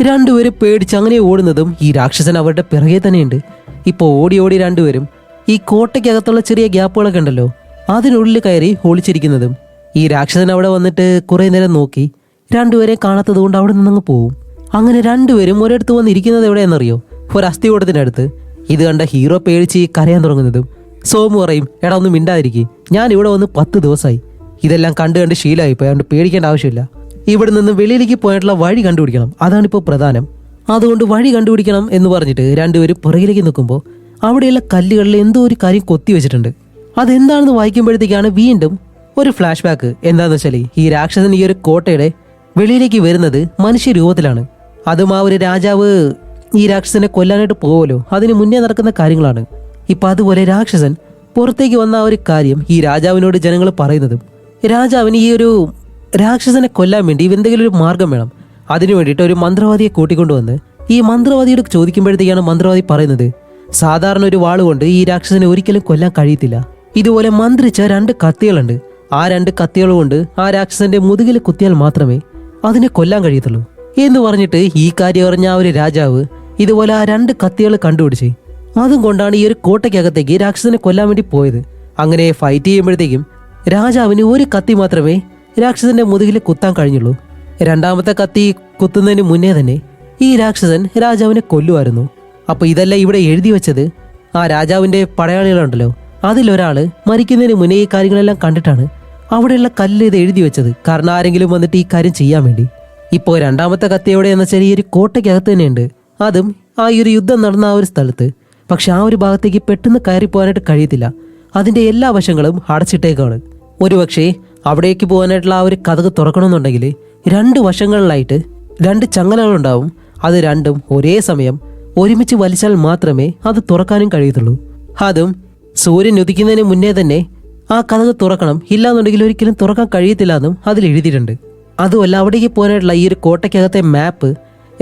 രണ്ടുപേരും പേടിച്ച് അങ്ങനെ ഓടുന്നതും ഈ രാക്ഷസൻ അവരുടെ പിറകെ തന്നെയുണ്ട്. ഇപ്പോൾ ഓടി ഓടി രണ്ടുപേരും ഈ കോട്ടയ്ക്കകത്തുള്ള ചെറിയ ഗ്യാപ്പുകളൊക്കെ ഉണ്ടല്ലോ, അതിനുള്ളിൽ കയറി ഒളിച്ചിരിക്കുന്നതും ഈ രാക്ഷസൻ അവിടെ വന്നിട്ട് കുറെ നേരം നോക്കി രണ്ടുപേരെ കാണാത്തത് കൊണ്ട് അവിടെ നിന്നങ്ങ് പോവും. അങ്ങനെ രണ്ടുപേരും ഒരിടത്ത് വന്നിരിക്കുന്നത് എവിടെയാണെന്നറിയോ? ഒരു അസ്ഥികൂടത്തിനടുത്ത്. ഇത് കണ്ട ഹീറോ പേടിച്ച് കരയാൻ തുടങ്ങുന്നതും സോമു പറയും, എടാ ഒന്നും മിണ്ടാതിരിക്കും, ഞാൻ ഇവിടെ വന്ന് 10 ദിവസമായി, ഇതെല്ലാം കണ്ട് കണ്ട് ശീലമായിപ്പോയി, അതുകൊണ്ട് പേടിക്കേണ്ട ആവശ്യമില്ല. ഇവിടെ നിന്ന് വെളിയിലേക്ക് പോയിട്ടുള്ള വഴി കണ്ടുപിടിക്കണം, അതാണിപ്പോൾ പ്രധാനം. അതുകൊണ്ട് വഴി കണ്ടുപിടിക്കണം എന്ന് പറഞ്ഞിട്ട് രണ്ടുപേരും പുറകിലേക്ക് നിൽക്കുമ്പോൾ അവിടെയുള്ള കല്ലുകളിൽ എന്തോ ഒരു കാര്യം കൊത്തി വെച്ചിട്ടുണ്ട്. അതെന്താണെന്ന് വായിക്കുമ്പോഴത്തേക്കാണ് വീണ്ടും ഒരു ഫ്ലാഷ് ബാക്ക്. എന്താണെന്ന് വെച്ചാൽ ഈ രാക്ഷസൻ ഈ ഒരു കോട്ടയുടെ വെളിയിലേക്ക് വരുന്നത് മനുഷ്യരൂപത്തിലാണ്. അതും ആ ഒരു രാജാവ് ഈ രാക്ഷസനെ കൊല്ലാനായിട്ട് പോവുമല്ലോ, അതിന് മുന്നേ നടക്കുന്ന കാര്യങ്ങളാണ്. ഇപ്പം അതുപോലെ രാക്ഷസൻ പുറത്തേക്ക് വന്ന ആ ഒരു കാര്യം ഈ രാജാവിനോട് ജനങ്ങൾ പറയുന്നതും രാജാവിന് ഈ ഒരു രാക്ഷസനെ കൊല്ലാൻ വേണ്ടി എന്തെങ്കിലും ഒരു മാർഗം വേണം. അതിനു വേണ്ടിയിട്ട് ഒരു മന്ത്രവാദിയെ കൂട്ടിക്കൊണ്ടുവന്ന് ഈ മന്ത്രവാദിയോട് ചോദിക്കുമ്പോഴത്തേക്കാണ് മന്ത്രവാദി പറയുന്നത്, സാധാരണ ഒരു വാളുകൊണ്ട് ഈ രാക്ഷസനെ ഒരിക്കലും കൊല്ലാൻ കഴിയത്തില്ല. ഇതുപോലെ മന്ത്രിച്ച 2 കത്തികളുണ്ട്. ആ 2 കത്തികൾ കൊണ്ട് ആ രാക്ഷസന്റെ മുതുകിൽ കുത്തിയാൽ മാത്രമേ അതിനെ കൊല്ലാൻ കഴിയത്തുള്ളൂ എന്ന് പറഞ്ഞിട്ട് ഈ കാര്യം അറിഞ്ഞ ആ ഒരു രാജാവ് ഇതുപോലെ ആ 2 കത്തികൾ കണ്ടുപിടിച്ച് അതും കൊണ്ടാണ് ഈ ഒരു കോട്ടയ്ക്കകത്തേക്ക് രാക്ഷസനെ കൊല്ലാൻ വേണ്ടി പോയത്. അങ്ങനെ ഫൈറ്റ് ചെയ്യുമ്പോഴത്തേക്കും രാജാവിന് ഒരു കത്തി മാത്രമേ രാക്ഷസന്റെ മുതുകിൽ കുത്താൻ കഴിഞ്ഞുള്ളൂ. രണ്ടാമത്തെ കത്തി കുത്തുന്നതിന് മുന്നേ തന്നെ ഈ രാക്ഷസൻ രാജാവിനെ കൊല്ലുമായിരുന്നു. അപ്പൊ ഇതെല്ലാം ഇവിടെ എഴുതി വെച്ചത് ആ രാജാവിന്റെ പടയാളികളുണ്ടല്ലോ, അതിലൊരാള് മരിക്കുന്നതിന് മുന്നേ ഈ കാര്യങ്ങളെല്ലാം കണ്ടിട്ടാണ് അവിടെയുള്ള കല്ലിൽ ഇത് എഴുതി വെച്ചത്. കാരണം ആരെങ്കിലും വന്നിട്ട് ഈ കാര്യം ചെയ്യാൻ വേണ്ടി. ഇപ്പോൾ രണ്ടാമത്തെ കത്തി എവിടെയെന്ന് വെച്ചാൽ ഈ ഒരു കോട്ടയ്ക്കകത്ത് തന്നെയുണ്ട്. അതും ആ ഒരു യുദ്ധം നടന്ന ആ ഒരു സ്ഥലത്ത്. പക്ഷെ ആ ഒരു ഭാഗത്തേക്ക് പെട്ടെന്ന് കയറി പോകാനായിട്ട് കഴിയത്തില്ല. അതിന്റെ എല്ലാ വശങ്ങളും അടച്ചിട്ടേക്കാണ്. ഒരുപക്ഷെ അവിടേക്ക് പോകാനായിട്ടുള്ള ആ ഒരു കതക് തുറക്കണമെന്നുണ്ടെങ്കിൽ 2 വശങ്ങളിലായിട്ട് 2 ചങ്ങലകളുണ്ടാവും. അത് രണ്ടും ഒരേ സമയം ഒരുമിച്ച് വലിച്ചാൽ മാത്രമേ അത് തുറക്കാനും കഴിയത്തുള്ളൂ. അതും സൂര്യൻ ഉദിക്കുന്നതിന് മുന്നേ തന്നെ ആ കതക് തുറക്കണം, ഇല്ലാന്നുണ്ടെങ്കിൽ ഒരിക്കലും തുറക്കാൻ കഴിയത്തില്ല എന്നും അതിൽ എഴുതിയിട്ടുണ്ട്. അതുമല്ല, അവിടേക്ക് പോകാനായിട്ടുള്ള ഈ ഒരു കോട്ടയ്ക്കകത്തെ മാപ്പ്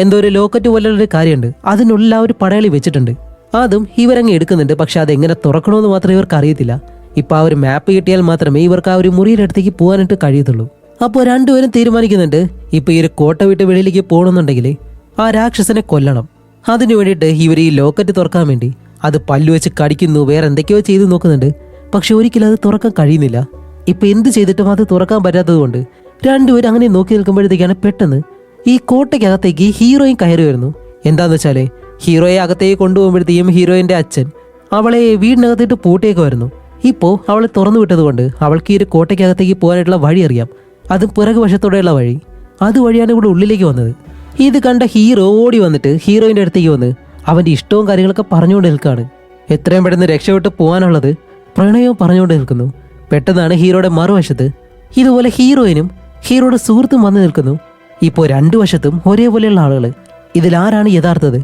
എന്തോ ഒരു ലോക്കറ്റ് പോലുള്ളൊരു കാര്യമുണ്ട്, അതിനുള്ള ആ ഒരു പടയാളി വെച്ചിട്ടുണ്ട്. അതും ഇവരങ്ങ് എടുക്കുന്നുണ്ട്. പക്ഷെ അതെങ്ങനെ തുറക്കണമെന്ന് മാത്രമേ ഇവർക്ക് അറിയത്തില്ല. ഇപ്പൊ ആ ഒരു മാപ്പ് കിട്ടിയാൽ മാത്രമേ ഇവർക്ക് ആ ഒരു മുറിയുടെ അടുത്തേക്ക് പോകാനായിട്ട് കഴിയത്തുള്ളൂ. അപ്പോൾ രണ്ടുപേരും തീരുമാനിക്കുന്നുണ്ട്, ഇപ്പൊ ഈ ഒരു കോട്ട വിട്ട് വെളിയിലേക്ക് പോകണമെന്നുണ്ടെങ്കിൽ ആ രാക്ഷസനെ കൊല്ലണം. അതിനു വേണ്ടിയിട്ട് ഇവർ ഈ ലോക്കറ്റ് തുറക്കാൻ വേണ്ടി അത് പല്ലു വെച്ച് കടിക്കുന്നു, വേറെ എന്തൊക്കെയോ ചെയ്ത് നോക്കുന്നുണ്ട്. പക്ഷെ ഒരിക്കലും അത് തുറക്കാൻ കഴിയുന്നില്ല. ഇപ്പൊ എന്ത് ചെയ്തിട്ടും അത് തുറക്കാൻ പറ്റാത്തത് കൊണ്ട് രണ്ടുപേരും അങ്ങനെ നോക്കി നിൽക്കുമ്പോഴത്തേക്കാണ് പെട്ടെന്ന് ഈ കോട്ടയ്ക്കകത്തേക്ക് ഹീറോയും കയറി വരുന്നു. എന്താന്ന് വെച്ചാല് ഹീറോയെ അകത്തേക്ക് കൊണ്ടുപോകുമ്പോഴത്തേക്കും ഹീറോയിന്റെ അച്ഛൻ അവളെ വീടിനകത്തിട്ട് പൂട്ടിയേക്കുമായിരുന്നു. ഇപ്പോൾ അവളെ തുറന്നു വിട്ടതുകൊണ്ട് അവൾക്ക് ഈ ഒരു കോട്ടയ്ക്കകത്തേക്ക് പോകാനായിട്ടുള്ള വഴി അറിയാം. അതും പിറകു വശത്തോടെയുള്ള വഴി. അതുവഴിയാണ് ഇവിടെ ഉള്ളിലേക്ക് വന്നത്. ഇത് കണ്ട ഹീറോ ഓടി വന്നിട്ട് ഹീറോയിന്റെ അടുത്തേക്ക് വന്ന് അവന്റെ ഇഷ്ടവും കാര്യങ്ങളൊക്കെ പറഞ്ഞുകൊണ്ട് നിൽക്കുകയാണ്. എത്രയും പെട്ടെന്ന് രക്ഷപ്പെട്ട് പോകാനുള്ളത് പ്രണയവും പറഞ്ഞുകൊണ്ട് നിൽക്കുന്നു. പെട്ടെന്നാണ് ഹീറോയുടെ മറുവശത്ത് ഇതുപോലെ ഹീറോയിനും ഹീറോയുടെ സുഹൃത്തും വന്ന് നിൽക്കുന്നു. ഇപ്പോൾ രണ്ടു വശത്തും ഒരേപോലെയുള്ള ആളുകൾ. ഇതിലാരാണ് യഥാർത്ഥത്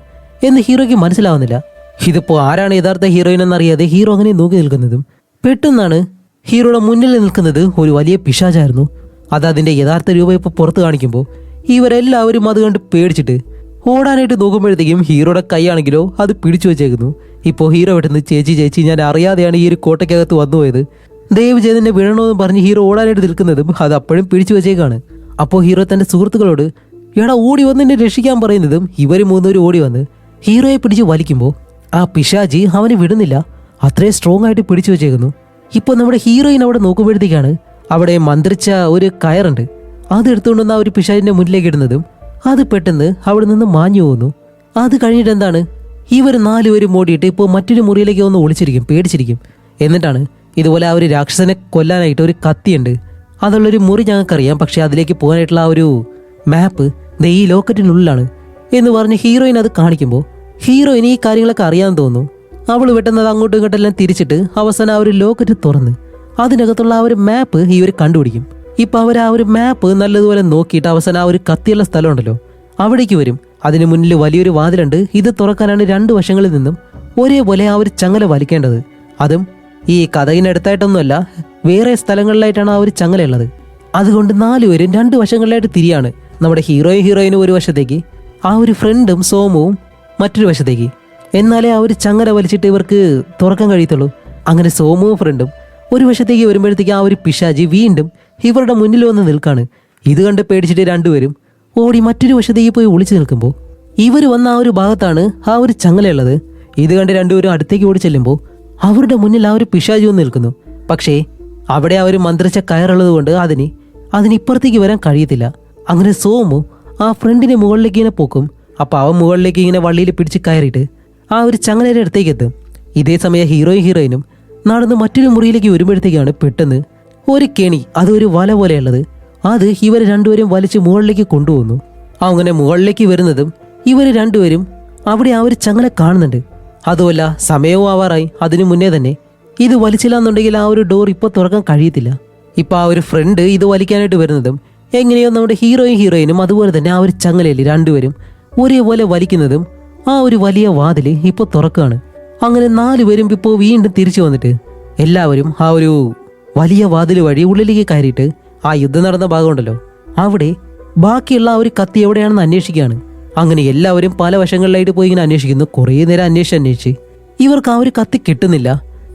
എന്ന് ഹീറോയ്ക്ക് മനസ്സിലാവുന്നില്ല. ഇതിപ്പോ ആരാണ് യഥാർത്ഥ ഹീറോയിൻ എന്നറിയാതെ ഹീറോ അങ്ങനെ നോക്കി നിൽക്കുന്നതും പെട്ടെന്നാണ് ഹീറോയുടെ മുന്നിൽ നിൽക്കുന്നത് ഒരു വലിയ പിശാചായിരുന്നു. അത് അതിന്റെ യഥാർത്ഥ രൂപം ഇപ്പോൾ പുറത്ത് കാണിക്കുമ്പോൾ ഇവരെല്ലാവരും അത് കണ്ട് പേടിച്ചിട്ട് ഓടാനായിട്ട് നോക്കുമ്പോഴത്തേക്കും ഹീറോയുടെ കൈയാണെങ്കിലോ അത് പിടിച്ചു വെച്ചേക്കുന്നു. ഇപ്പോൾ ഹീറോ പെട്ടെന്ന് ചേച്ചി ഞാൻ അറിയാതെയാണ് ഈ ഒരു കോട്ടയ്ക്കകത്ത് വന്നുപോയത്, ദയവ് ചെയ്ത് എന്നെ വിടണമെന്ന് പറഞ്ഞ് ഹീറോ ഓടാനായിട്ട് നിൽക്കുന്നതും അത് അപ്പോഴും പിടിച്ചു വെച്ചേക്കാണ്. അപ്പോൾ ഹീറോ തന്റെ സുഹൃത്തുക്കളോട് എടാ ഓടി വന്ന് എന്നെ രക്ഷിക്കാൻ പറയുന്നതും ഇവർ മൂന്നുപേരും ഓടി വന്ന് ഹീറോയെ പിടിച്ച് വലിക്കുമ്പോൾ ആ പിശാചി അവനെ വിടുന്നില്ല. അത്രയും സ്ട്രോങ് ആയിട്ട് പിടിച്ചു വെച്ചേക്കുന്നു. ഇപ്പോൾ നമ്മുടെ ഹീറോയിൻ അവിടെ നോക്കുമ്പോഴത്തേക്കാണ് അവിടെ മന്ത്രിച്ച ഒരു കയറുണ്ട്. അത് എടുത്തുകൊണ്ടുവന്ന ആ ഒരു പിശാചിന്റെ മുന്നിലേക്ക് ഇടുന്നതും അത് പെട്ടെന്ന് അവിടെ നിന്ന് മാഞ്ഞു പോകുന്നു. അത് കഴിഞ്ഞിട്ട് എന്താണ്, ഇവർ നാലുപേരും ഓടിയിട്ട് ഇപ്പോൾ മറ്റൊരു മുറിയിലേക്ക് ഒന്ന് ഒളിച്ചിരിക്കും, പേടിച്ചിരിക്കും. എന്നിട്ടാണ് ഇതുപോലെ ആ ഒരു രാക്ഷസനെ കൊല്ലാനായിട്ട് ഒരു കത്തിയുണ്ട്, അതുള്ളൊരു മുറി ഞങ്ങൾക്കറിയാം, പക്ഷെ അതിലേക്ക് പോകാനായിട്ടുള്ള ആ ഒരു മാപ്പ് ഈ ലോക്കറ്റിനുള്ളിലാണ് എന്ന് പറഞ്ഞ് ഹീറോയിൻ അത് കാണിക്കുമ്പോൾ ഹീറോയിന് ഈ കാര്യങ്ങളൊക്കെ അറിയാമെന്ന് തോന്നുന്നു. അവൾ പെട്ടെന്ന് അത് അങ്ങോട്ടും ഇങ്ങോട്ടെല്ലാം തിരിച്ചിട്ട് അവസാനം ആ ഒരു ലോക്കറ്റ് തുറന്ന് അതിനകത്തുള്ള ആ ഒരു മാപ്പ് ഇവർ കണ്ടുപിടിക്കും. ഇപ്പം അവർ ആ ഒരു മാപ്പ് നല്ലതുപോലെ നോക്കിയിട്ട് അവസാനം ആ ഒരു കത്തിയുള്ള സ്ഥലമുണ്ടല്ലോ അവിടേക്ക് വരും. അതിന് മുന്നിൽ വലിയൊരു വാതിലുണ്ട്. ഇത് തുറക്കാനാണ് രണ്ടു വശങ്ങളിൽ നിന്നും ഒരേപോലെ ആ ഒരു ചങ്ങല വലിക്കേണ്ടത്. അതും ഈ കഥകിനടുത്തായിട്ടൊന്നുമല്ല, വേറെ സ്ഥലങ്ങളിലായിട്ടാണ് ആ ഒരു ചങ്ങലയുള്ളത്. അതുകൊണ്ട് നാലുപേരും രണ്ടു വശങ്ങളിലായിട്ട് തിരിയാണ്. നമ്മുടെ ഹീറോയിനും ഒരു വശത്തേക്ക്, ആ ഒരു ഫ്രണ്ടും സോമുവും മറ്റൊരു വശത്തേക്ക്. എന്നാലേ ആ ഒരു ചങ്ങല വലിച്ചിട്ട് ഇവർക്ക് തുറക്കാൻ കഴിയത്തുള്ളൂ. അങ്ങനെ സോമുവും ഫ്രണ്ടും ഒരു വശത്തേക്ക് വരുമ്പോഴത്തേക്ക് ആ ഒരു പിശാചി വീണ്ടും ഇവരുടെ മുന്നിൽ വന്ന് നിൽക്കാണ്. ഇത് കണ്ട് പേടിച്ചിട്ട് രണ്ടുപേരും ഓടി മറ്റൊരു വശത്തേക്ക് പോയി ഒളിച്ചു നിൽക്കുമ്പോൾ ഇവർ വന്ന ആ ഒരു ഭാഗത്താണ് ആ ഒരു ചങ്ങലയുള്ളത്. ഇത് കണ്ട് രണ്ടുപേരും അടുത്തേക്ക് ഓടി ചെല്ലുമ്പോൾ അവരുടെ മുന്നിൽ ആ ഒരു പിശാചി വന്ന് നിൽക്കുന്നു. പക്ഷേ അവിടെ ആ ഒരു മന്ത്രിച്ച കയറുള്ളത് കൊണ്ട് അതിനിപ്പുറത്തേക്ക് വരാൻ കഴിയത്തില്ല. അങ്ങനെ സോമു ആ ഫ്രണ്ടിനെ മുകളിലേക്ക് ഇങ്ങനെ പോക്കും. അപ്പോൾ അവൻ മുകളിലേക്ക് ഇങ്ങനെ വള്ളിയിൽ പിടിച്ച് കയറിയിട്ട് ആ ഒരു ചങ്ങലയുടെ അടുത്തേക്ക് എത്തും. ഇതേ സമയം ഹീറോയിനും നടന്ന് മറ്റൊരു മുറിയിലേക്ക് വരുമ്പോഴത്തേക്കാണ് പെട്ടെന്ന് ഒരു കെണി, അതൊരു വല പോലെയുള്ളത്, അത് ഇവർ രണ്ടുപേരും വലിച്ച് മുകളിലേക്ക് കൊണ്ടുപോകുന്നു. അങ്ങനെ മുകളിലേക്ക് വരുന്നതും ഇവർ രണ്ടുപേരും അവിടെ ആ ഒരു ചങ്ങല കാണുന്നുണ്ട്. അതുമല്ല സമയവും ആവാറായി. അതിനു മുന്നേ തന്നെ ഇത് വലിച്ചില്ല എന്നുണ്ടെങ്കിൽ ആ ഒരു ഡോർ ഇപ്പോൾ തുറക്കാൻ കഴിയത്തില്ല. ഇപ്പം ആ ഒരു ഫ്രണ്ട് ഇത് വലിക്കാനായിട്ട് വരുന്നതും എങ്ങനെയോ നമ്മുടെ ഹീറോയിനും അതുപോലെ തന്നെ ആ ഒരു ചങ്ങലയിൽ രണ്ടുപേരും ഒരേപോലെ വലിക്കുന്നതും ആ ഒരു വലിയ വാതിൽ ഇപ്പോൾ തുറക്കുകയാണ്. അങ്ങനെ നാലുപേരും ഇപ്പോൾ വീണ്ടും തിരിച്ചു വന്നിട്ട് എല്ലാവരും ആ ഒരു വലിയ വാതിൽ വഴി ഉള്ളിലേക്ക് കയറിയിട്ട് ആ യുദ്ധം നടന്ന ഭാഗമുണ്ടല്ലോ അവിടെ ബാക്കിയുള്ള ആ ഒരു കത്തി എവിടെയാണെന്ന് അന്വേഷിക്കുകയാണ്. അങ്ങനെ എല്ലാവരും പല വശങ്ങളിലായിട്ട് പോയി ഇങ്ങനെ അന്വേഷിക്കുന്നു. കുറേ നേരം അന്വേഷിച്ച് ഇവർക്ക് ആ ഒരു കത്തി കിട്ടുന്നില്ല.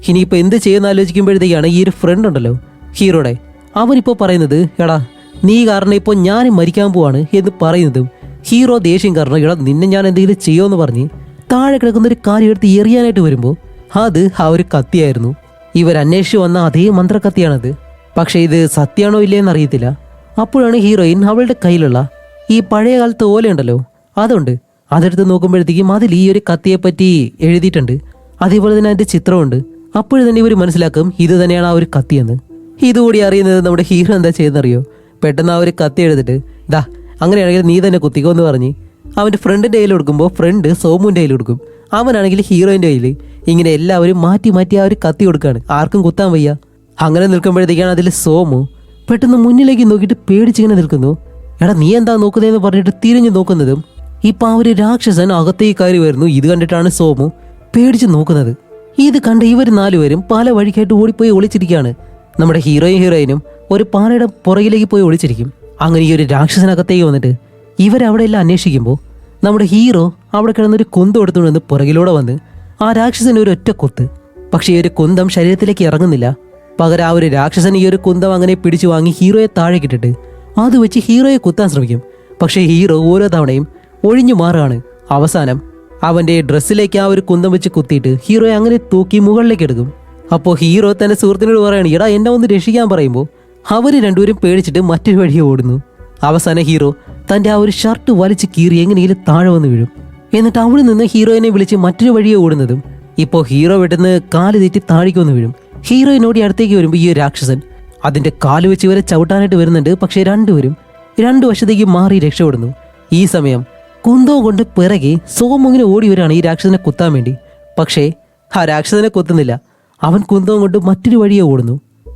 ഇനിയിപ്പോൾ എന്ത് ചെയ്യുന്ന ആലോചിക്കുമ്പോഴത്തേക്കാണ് ഈ ഒരു ഫ്രണ്ട് ഉണ്ടല്ലോ ഹീറോയുടെ, അവനിപ്പോൾ പറയുന്നത് എടാ നീ കാരണം ഇപ്പോൾ ഞാൻ മരിക്കാൻ പോവാണ് എന്ന് പറയുന്നതും ഹീറോ ദേഷ്യം കാരണം എടാ നിന്നെ ഞാൻ എന്തെങ്കിലും ചെയ്യുമെന്ന് പറഞ്ഞ് താഴെ കിടക്കുന്ന ഒരു കാര്യം എടുത്ത് എറിയാനായിട്ട് വരുമ്പോൾ അത് ആ ഒരു കത്തിയായിരുന്നു. ഇവർ അന്വേഷിച്ച് വന്ന അതേ മന്ത്രക്കത്തിയാണത്. പക്ഷേ ഇത് സത്യമാണോ ഇല്ലയെന്ന് അറിയത്തില്ല. അപ്പോഴാണ് ഹീറോയിൻ അവളുടെ കയ്യിലുള്ള ഈ പഴയ കാലത്തെ ഓലയുണ്ടല്ലോ അതുണ്ട്, അതെടുത്ത് നോക്കുമ്പോഴത്തേക്കും അതിൽ ഈ ഒരു കത്തിയെപ്പറ്റി എഴുതിയിട്ടുണ്ട്. അതേപോലെ തന്നെ അതിൻ്റെ ചിത്രമുണ്ട്. അപ്പോഴും തന്നെ ഇവർ മനസ്സിലാക്കും ഇത് തന്നെയാണ് ആ ഒരു കത്തിയെന്ന്. ഇതുകൂടി അറിയുന്നത് നമ്മുടെ ഹീറോ എന്താ ചെയ്യുന്നറിയോ, പെട്ടെന്ന് ആ ഒരു കത്തി എടുത്തിട്ട് ദാ അങ്ങനെയാണെങ്കിൽ നീ തന്നെ കുത്തിക്കോ എന്ന് പറഞ്ഞ് അവൻ്റെ ഫ്രണ്ടിൻ്റെ കയ്യിൽ കൊടുക്കുമ്പോൾ ഫ്രണ്ട് സോമുവിൻ്റെ കയ്യിൽ കൊടുക്കും. അവനാണെങ്കിൽ ഹീറോയിൻ്റെ കയ്യിൽ. ഇങ്ങനെ എല്ലാവരും മാറ്റി ആ ഒരു കത്തി കൊടുക്കുകയാണ്. ആർക്കും കുത്താൻ വയ്യ. അങ്ങനെ നിൽക്കുമ്പോഴത്തേക്കാണ് അതിൽ സോമു പെട്ടെന്ന് മുന്നിലേക്ക് നോക്കിയിട്ട് പേടിച്ചിങ്ങനെ നിൽക്കുന്നു. എടാ നീ എന്താ നോക്കുന്നതെന്ന് പറഞ്ഞിട്ട് തിരിഞ്ഞു നോക്കുന്നതും ഇപ്പം ആ ഒരു രാക്ഷസൻ അകത്തേക്ക് കയറി വരുന്നു. ഇത് കണ്ടിട്ടാണ് സോമു പേടിച്ച് നോക്കുന്നത്. ഇത് കണ്ട് ഇവർ നാലുപേരും പല വഴിക്കായിട്ട് ഓടിപ്പോയി ഒളിച്ചിരിക്കുകയാണ്. നമ്മുടെ ഹീറോയിനും ഒരു പാറയുടെ പുറകിലേക്ക് പോയി ഒളിച്ചിരിക്കും. അങ്ങനെ ഈ ഒരു രാക്ഷസനകത്തേക്ക് വന്നിട്ട് ഇവരവിടെ എല്ലാം അന്വേഷിക്കുമ്പോൾ നമ്മുടെ ഹീറോ അവിടെ കിടന്നൊരു കുന്തം എടുത്തുകൊണ്ട് പുറകിലൂടെ വന്ന് ആ രാക്ഷസന് ഒരു ഒറ്റ കുത്ത്. പക്ഷേ ഈ ഒരു കുന്തം ശരീരത്തിലേക്ക് ഇറങ്ങുന്നില്ല. പകരം ആ ഒരു രാക്ഷസൻ ഈ ഒരു കുന്തം അങ്ങനെ പിടിച്ചു വാങ്ങി ഹീറോയെ താഴേക്കിട്ടിട്ട് അത് വെച്ച് ഹീറോയെ കുത്താൻ ശ്രമിക്കും. പക്ഷേ ഹീറോ ഓരോ തവണയും ഒഴിഞ്ഞു മാറുകയാണ്. അവസാനം അവൻ്റെ ഡ്രസ്സിലേക്ക് ആ ഒരു കുന്തം വെച്ച് കുത്തിയിട്ട് ഹീറോയെ അങ്ങനെ തൂക്കി മുകളിലേക്ക് എടുക്കും. അപ്പോൾ ഹീറോ തന്റെ സുഹൃത്തിനോട് പറയാണ് എടാ എന്നെ ഒന്ന് രക്ഷിക്കാൻ പറയുമ്പോൾ അവർ രണ്ടുപേരും പേടിച്ചിട്ട് മറ്റൊരു വഴിയെ ഓടുന്നു. അവസാനം ഹീറോ തൻ്റെ ആ ഒരു ഷർട്ട് വലിച്ച് കീറി എങ്ങനെയെങ്കിലും താഴെ വന്ന് വീഴും. എന്നിട്ട് അവിടെ നിന്ന് ഹീറോയിനെ വിളിച്ച് മറ്റൊരു വഴിയെ ഓടുന്നതും ഇപ്പോൾ ഹീറോ വെട്ടുന്ന് കാല് തെറ്റി താഴേക്കൊന്ന് വീഴും. ഹീറോയിനോടി അടുത്തേക്ക് വരുമ്പോൾ ഈ ഒരു രാക്ഷസൻ അതിന്റെ കാല് വെച്ച് ഇവരെ ചവിട്ടാനായിട്ട് വരുന്നുണ്ട്. പക്ഷേ രണ്ടുപേരും രണ്ടു വശത്തേക്ക് മാറി രക്ഷപ്പെടുന്നു. ഈ സമയം കുന്തോ കൊണ്ട് പിറകെ സോമങ്ങനെ ഓടി വരികയാണ് ഈ രാക്ഷസനെ കുത്താൻ വേണ്ടി. പക്ഷേ ആ രാക്ഷസനെ കൊത്തുന്നില്ല. അവൻ കുന്തവും കൊണ്ട് മറ്റൊരു വഴിയെ ഓടുന്നു.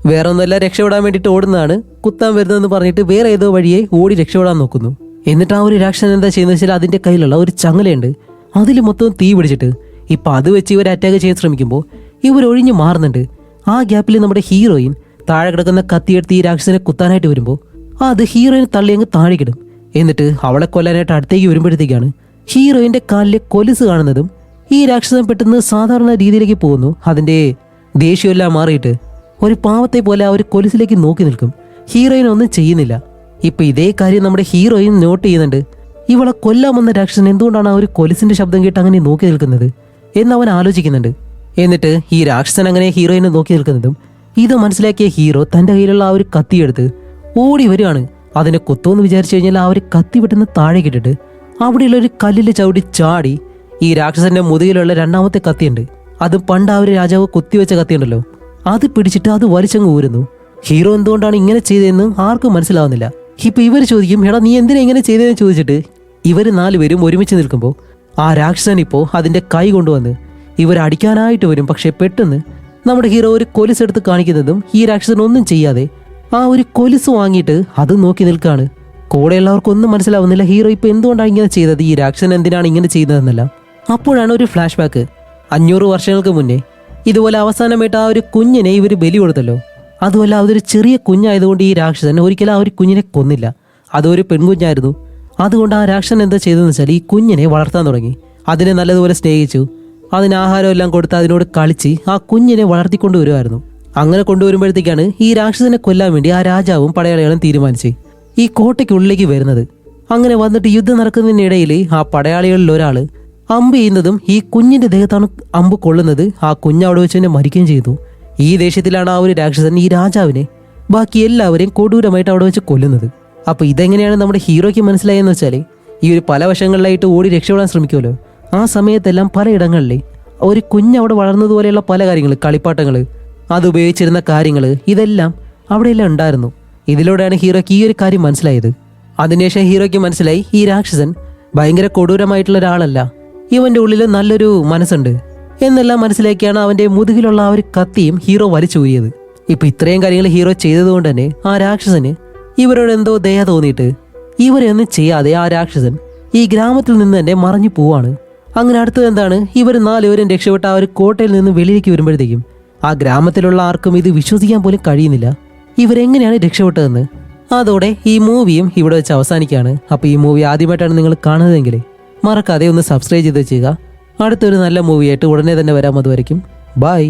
വേറെ ഒന്നല്ല, രക്ഷപ്പെടാൻ വേണ്ടിയിട്ട് ഓടുന്നതാണ്. കുത്താൻ വരുന്നതെന്ന് പറഞ്ഞിട്ട് വേറെ ഏതോ വഴിയെ ഓടി രക്ഷപ്പെടാൻ നോക്കുന്നു. എന്നിട്ട് ആ ഒരു രാക്ഷസൻ എന്താ ചെയ്യുന്നത് വെച്ചാൽ അതിന്റെ കയ്യിലുള്ള ഒരു ചങ്ങലയുണ്ട്, അതിൽ മൊത്തം തീ പിടിച്ചിട്ട് ഇപ്പം അത് വെച്ച് ഇവർ അറ്റാക്ക് ചെയ്യാൻ ശ്രമിക്കുമ്പോൾ ഇവർ ഒഴിഞ്ഞു മാറുന്നുണ്ട്. ആ ഗ്യാപ്പിൽ നമ്മുടെ ഹീറോയിൻ താഴെ കിടക്കുന്ന കത്തിയെടുത്ത് ഈ രാക്ഷസനെ കുത്താനായിട്ട് വരുമ്പോൾ അത് ഹീറോയിൻ തള്ളി അങ്ങ് താഴെക്കിടും. എന്നിട്ട് അവളെ കൊല്ലാനായിട്ട് അടുത്തേക്ക് വരുമ്പോഴത്തേക്കാണ് ഹീറോയിന്റെ കാലിലെ കൊലുസ് കാണുന്നതും ഈ രാക്ഷസൻ പെട്ടെന്ന് സാധാരണ രീതിയിലേക്ക് പോകുന്നു. അതിന്റെ ദേഷ്യമെല്ലാം മാറിയിട്ട് ഒരു പാവത്തെ പോലെ ആ ഒരു കൊലുസിലേക്ക് നോക്കി നിൽക്കും. ഹീറോയിൻ ഒന്നും ചെയ്യുന്നില്ല. ഇപ്പൊ ഇതേ കാര്യം നമ്മുടെ ഹീറോയിൻ നോട്ട് ചെയ്യുന്നുണ്ട്. ഇവളെ കൊല്ലാമെന്ന രാക്ഷസൻ എന്തുകൊണ്ടാണ് ആ ഒരു കൊലുസിന്റെ ശബ്ദം കേട്ട് അങ്ങനെ നോക്കി നിൽക്കുന്നത് എന്ന് അവൻ ആലോചിക്കുന്നുണ്ട്. എന്നിട്ട് ഈ രാക്ഷസൻ അങ്ങനെ ഹീറോയിനെ നോക്കി നിൽക്കുന്നതും ഇത് മനസ്സിലാക്കിയ ഹീറോ തന്റെ കയ്യിലുള്ള ആ ഒരു കത്തിയെടുത്ത് ഓടി വരികയാണ്. അതിനെ കൊത്തുമെന്ന് വിചാരിച്ചു കഴിഞ്ഞാൽ ആ ഒരു കത്തി പെട്ടെന്ന് താഴെ കിട്ടിട്ട് അവിടെയുള്ള ഒരു കല്ലിൽ ചവിട്ടി ചാടി ഈ രാക്ഷസന്റെ മുതുകിലുള്ള രണ്ടാമത്തെ കത്തിയുണ്ട്, അത് പണ്ട് ആ ഒരു രാജാവ് കുത്തിവെച്ച കത്തിയുണ്ടല്ലോ, അത് പിടിച്ചിട്ട് അത് വലിച്ചങ്ങ് ഊരുന്നു. ഹീറോ എന്തുകൊണ്ടാണ് ഇങ്ങനെ ചെയ്തതെന്ന് ആർക്കും മനസ്സിലാവുന്നില്ല. ഇപ്പൊ ഇവർ ചോദിക്കും, എടാ നീ എന്തിനാ ഇങ്ങനെ ചെയ്തതെന്ന് ചോദിച്ചിട്ട് ഇവർ നാലുപേരും ഒരുമിച്ച് നിൽക്കുമ്പോൾ ആ രാക്ഷസൻ ഇപ്പോൾ അതിന്റെ കൈ കൊണ്ടുവന്ന് ഇവരടിക്കാനായിട്ട് വരും. പക്ഷെ പെട്ടെന്ന് നമ്മുടെ ഹീറോ ഒരു കൊലുസ് എടുത്ത് കാണിക്കുന്നതും ഈ രാക്ഷസൻ ഒന്നും ചെയ്യാതെ ആ ഒരു കൊലുസ് വാങ്ങിയിട്ട് അത് നോക്കി നിൽക്കുകയാണ്. കൂടെയുള്ളവർക്ക് ഒന്നും മനസ്സിലാവുന്നില്ല ഹീറോ ഇപ്പൊ എന്തുകൊണ്ടാണ് ഇങ്ങനെ ചെയ്തത്, ഈ രാക്ഷസൻ എന്തിനാണ് ഇങ്ങനെ ചെയ്തതെന്നല്ല. അപ്പോഴാണ് ഒരു ഫ്ലാഷ് ബാക്ക്. 500 വർഷങ്ങൾക്ക് മുന്നേ ഇതുപോലെ അവസാനമായിട്ട് ആ ഒരു കുഞ്ഞിനെ ഇവർ ബലി കൊടുത്തല്ലോ. അതുമല്ല അതൊരു ചെറിയ കുഞ്ഞായതുകൊണ്ട് ഈ രാക്ഷസൻ ഒരിക്കലും ആ ഒരു കുഞ്ഞിനെ കൊന്നില്ല. അതൊരു പെൺകുഞ്ഞായിരുന്നു. അതുകൊണ്ട് ആ രാക്ഷസൻ എന്താ ചെയ്തതെന്ന് വെച്ചാൽ ഈ കുഞ്ഞിനെ വളർത്താൻ തുടങ്ങി. അതിനെ നല്ലതുപോലെ സ്നേഹിച്ചു, അതിന് ആഹാരം എല്ലാം കൊടുത്ത് അതിനോട് കളിച്ച് ആ കുഞ്ഞിനെ വളർത്തിക്കൊണ്ട് വരുമായിരുന്നു. അങ്ങനെ കൊണ്ടുവരുമ്പോഴത്തേക്കാണ് ഈ രാക്ഷസനെ കൊല്ലാൻ വേണ്ടി ആ രാജാവും പടയാളികളും തീരുമാനിച്ച് ഈ കോട്ടയ്ക്കുള്ളിലേക്ക് വരുന്നത്. അങ്ങനെ വന്നിട്ട് യുദ്ധം നടക്കുന്നതിനിടയിൽ ആ പടയാളികളിൽ ഒരാൾ അമ്പ് ചെയ്യുന്നതും ഈ കുഞ്ഞിന്റെ ദേഹത്താണ് അമ്പ് കൊള്ളുന്നത്. ആ കുഞ്ഞ് അവിടെ വെച്ച് തന്നെ മരിക്കുകയും ചെയ്തു. ഈ ദേഷ്യത്തിലാണ് ആ ഒരു രാക്ഷസൻ ഈ രാജാവിനെ ബാക്കി എല്ലാവരെയും കൊടൂരമായിട്ട് അവിടെ വെച്ച് കൊല്ലുന്നത്. അപ്പൊ ഇതെങ്ങനെയാണ് നമ്മുടെ ഹീറോയ്ക്ക് മനസ്സിലായെന്ന് വെച്ചാൽ ഈ ഒരു പല വശങ്ങളിലായിട്ട് ഓടി രക്ഷപ്പെടാൻ ശ്രമിക്കുമല്ലോ, ആ സമയത്തെല്ലാം പലയിടങ്ങളിലെ ഒരു കുഞ്ഞ് അവിടെ വളർന്നതുപോലെയുള്ള പല കാര്യങ്ങൾ, കളിപ്പാട്ടങ്ങൾ, അത് ഉപയോഗിച്ചിരുന്ന കാര്യങ്ങൾ, ഇതെല്ലാം അവിടെയെല്ലാം ഉണ്ടായിരുന്നു. ഇതിലൂടെയാണ് ഹീറോയ്ക്ക് ഈ ഒരു കാര്യം മനസ്സിലായത്. അതിനുശേഷം ഹീറോയ്ക്ക് മനസ്സിലായി ഈ രാക്ഷസൻ ഭയങ്കര കൊടൂരമായിട്ടുള്ള ഒരാളല്ല, ഇവന്റെ ഉള്ളിൽ നല്ലൊരു മനസ്സുണ്ട് എന്നെല്ലാം മനസ്സിലാക്കിയാണ് അവന്റെ മുതുകിലുള്ള ആ ഒരു കത്തിയും ഹീറോ വലിച്ചൂരിയത്. ഇപ്പൊ ഇത്രയും കാര്യങ്ങൾ ഹീറോ ചെയ്തതുകൊണ്ട് തന്നെ ആ രാക്ഷസന് ഇവരോട് എന്തോ ദയ തോന്നിയിട്ട് ഇവരെയൊന്നും ചെയ്യാതെ ആ രാക്ഷസൻ ഈ ഗ്രാമത്തിൽ നിന്ന് തന്നെ മറഞ്ഞു പോവാണ്. അങ്ങനെ അടുത്തത് എന്താണ്, ഇവർ നാലുപേരും രക്ഷപ്പെട്ട ആ ഒരു കോട്ടയിൽ നിന്ന് വെളിയിലേക്ക് വരുമ്പോഴത്തേക്കും ആ ഗ്രാമത്തിലുള്ള ആർക്കും ഇത് വിശ്വസിക്കാൻ പോലും കഴിയുന്നില്ല ഇവരെങ്ങനെയാണ് രക്ഷപ്പെട്ടതെന്ന്. അതോടെ ഈ മൂവിയും ഇവിടെ വെച്ച് അവസാനിക്കുകയാണ്. അപ്പോൾ ഈ മൂവി ആദ്യമായിട്ടാണ് നിങ്ങൾ കാണുന്നതെങ്കിൽ മറക്കാതെ ഒന്ന് സബ്സ്ക്രൈബ് ചെയ്ത് വെച്ചുക. അടുത്തൊരു നല്ല മൂവിയായിട്ട് ഉടനെ തന്നെ വരാം. അതുവരയ്ക്കും ബൈ.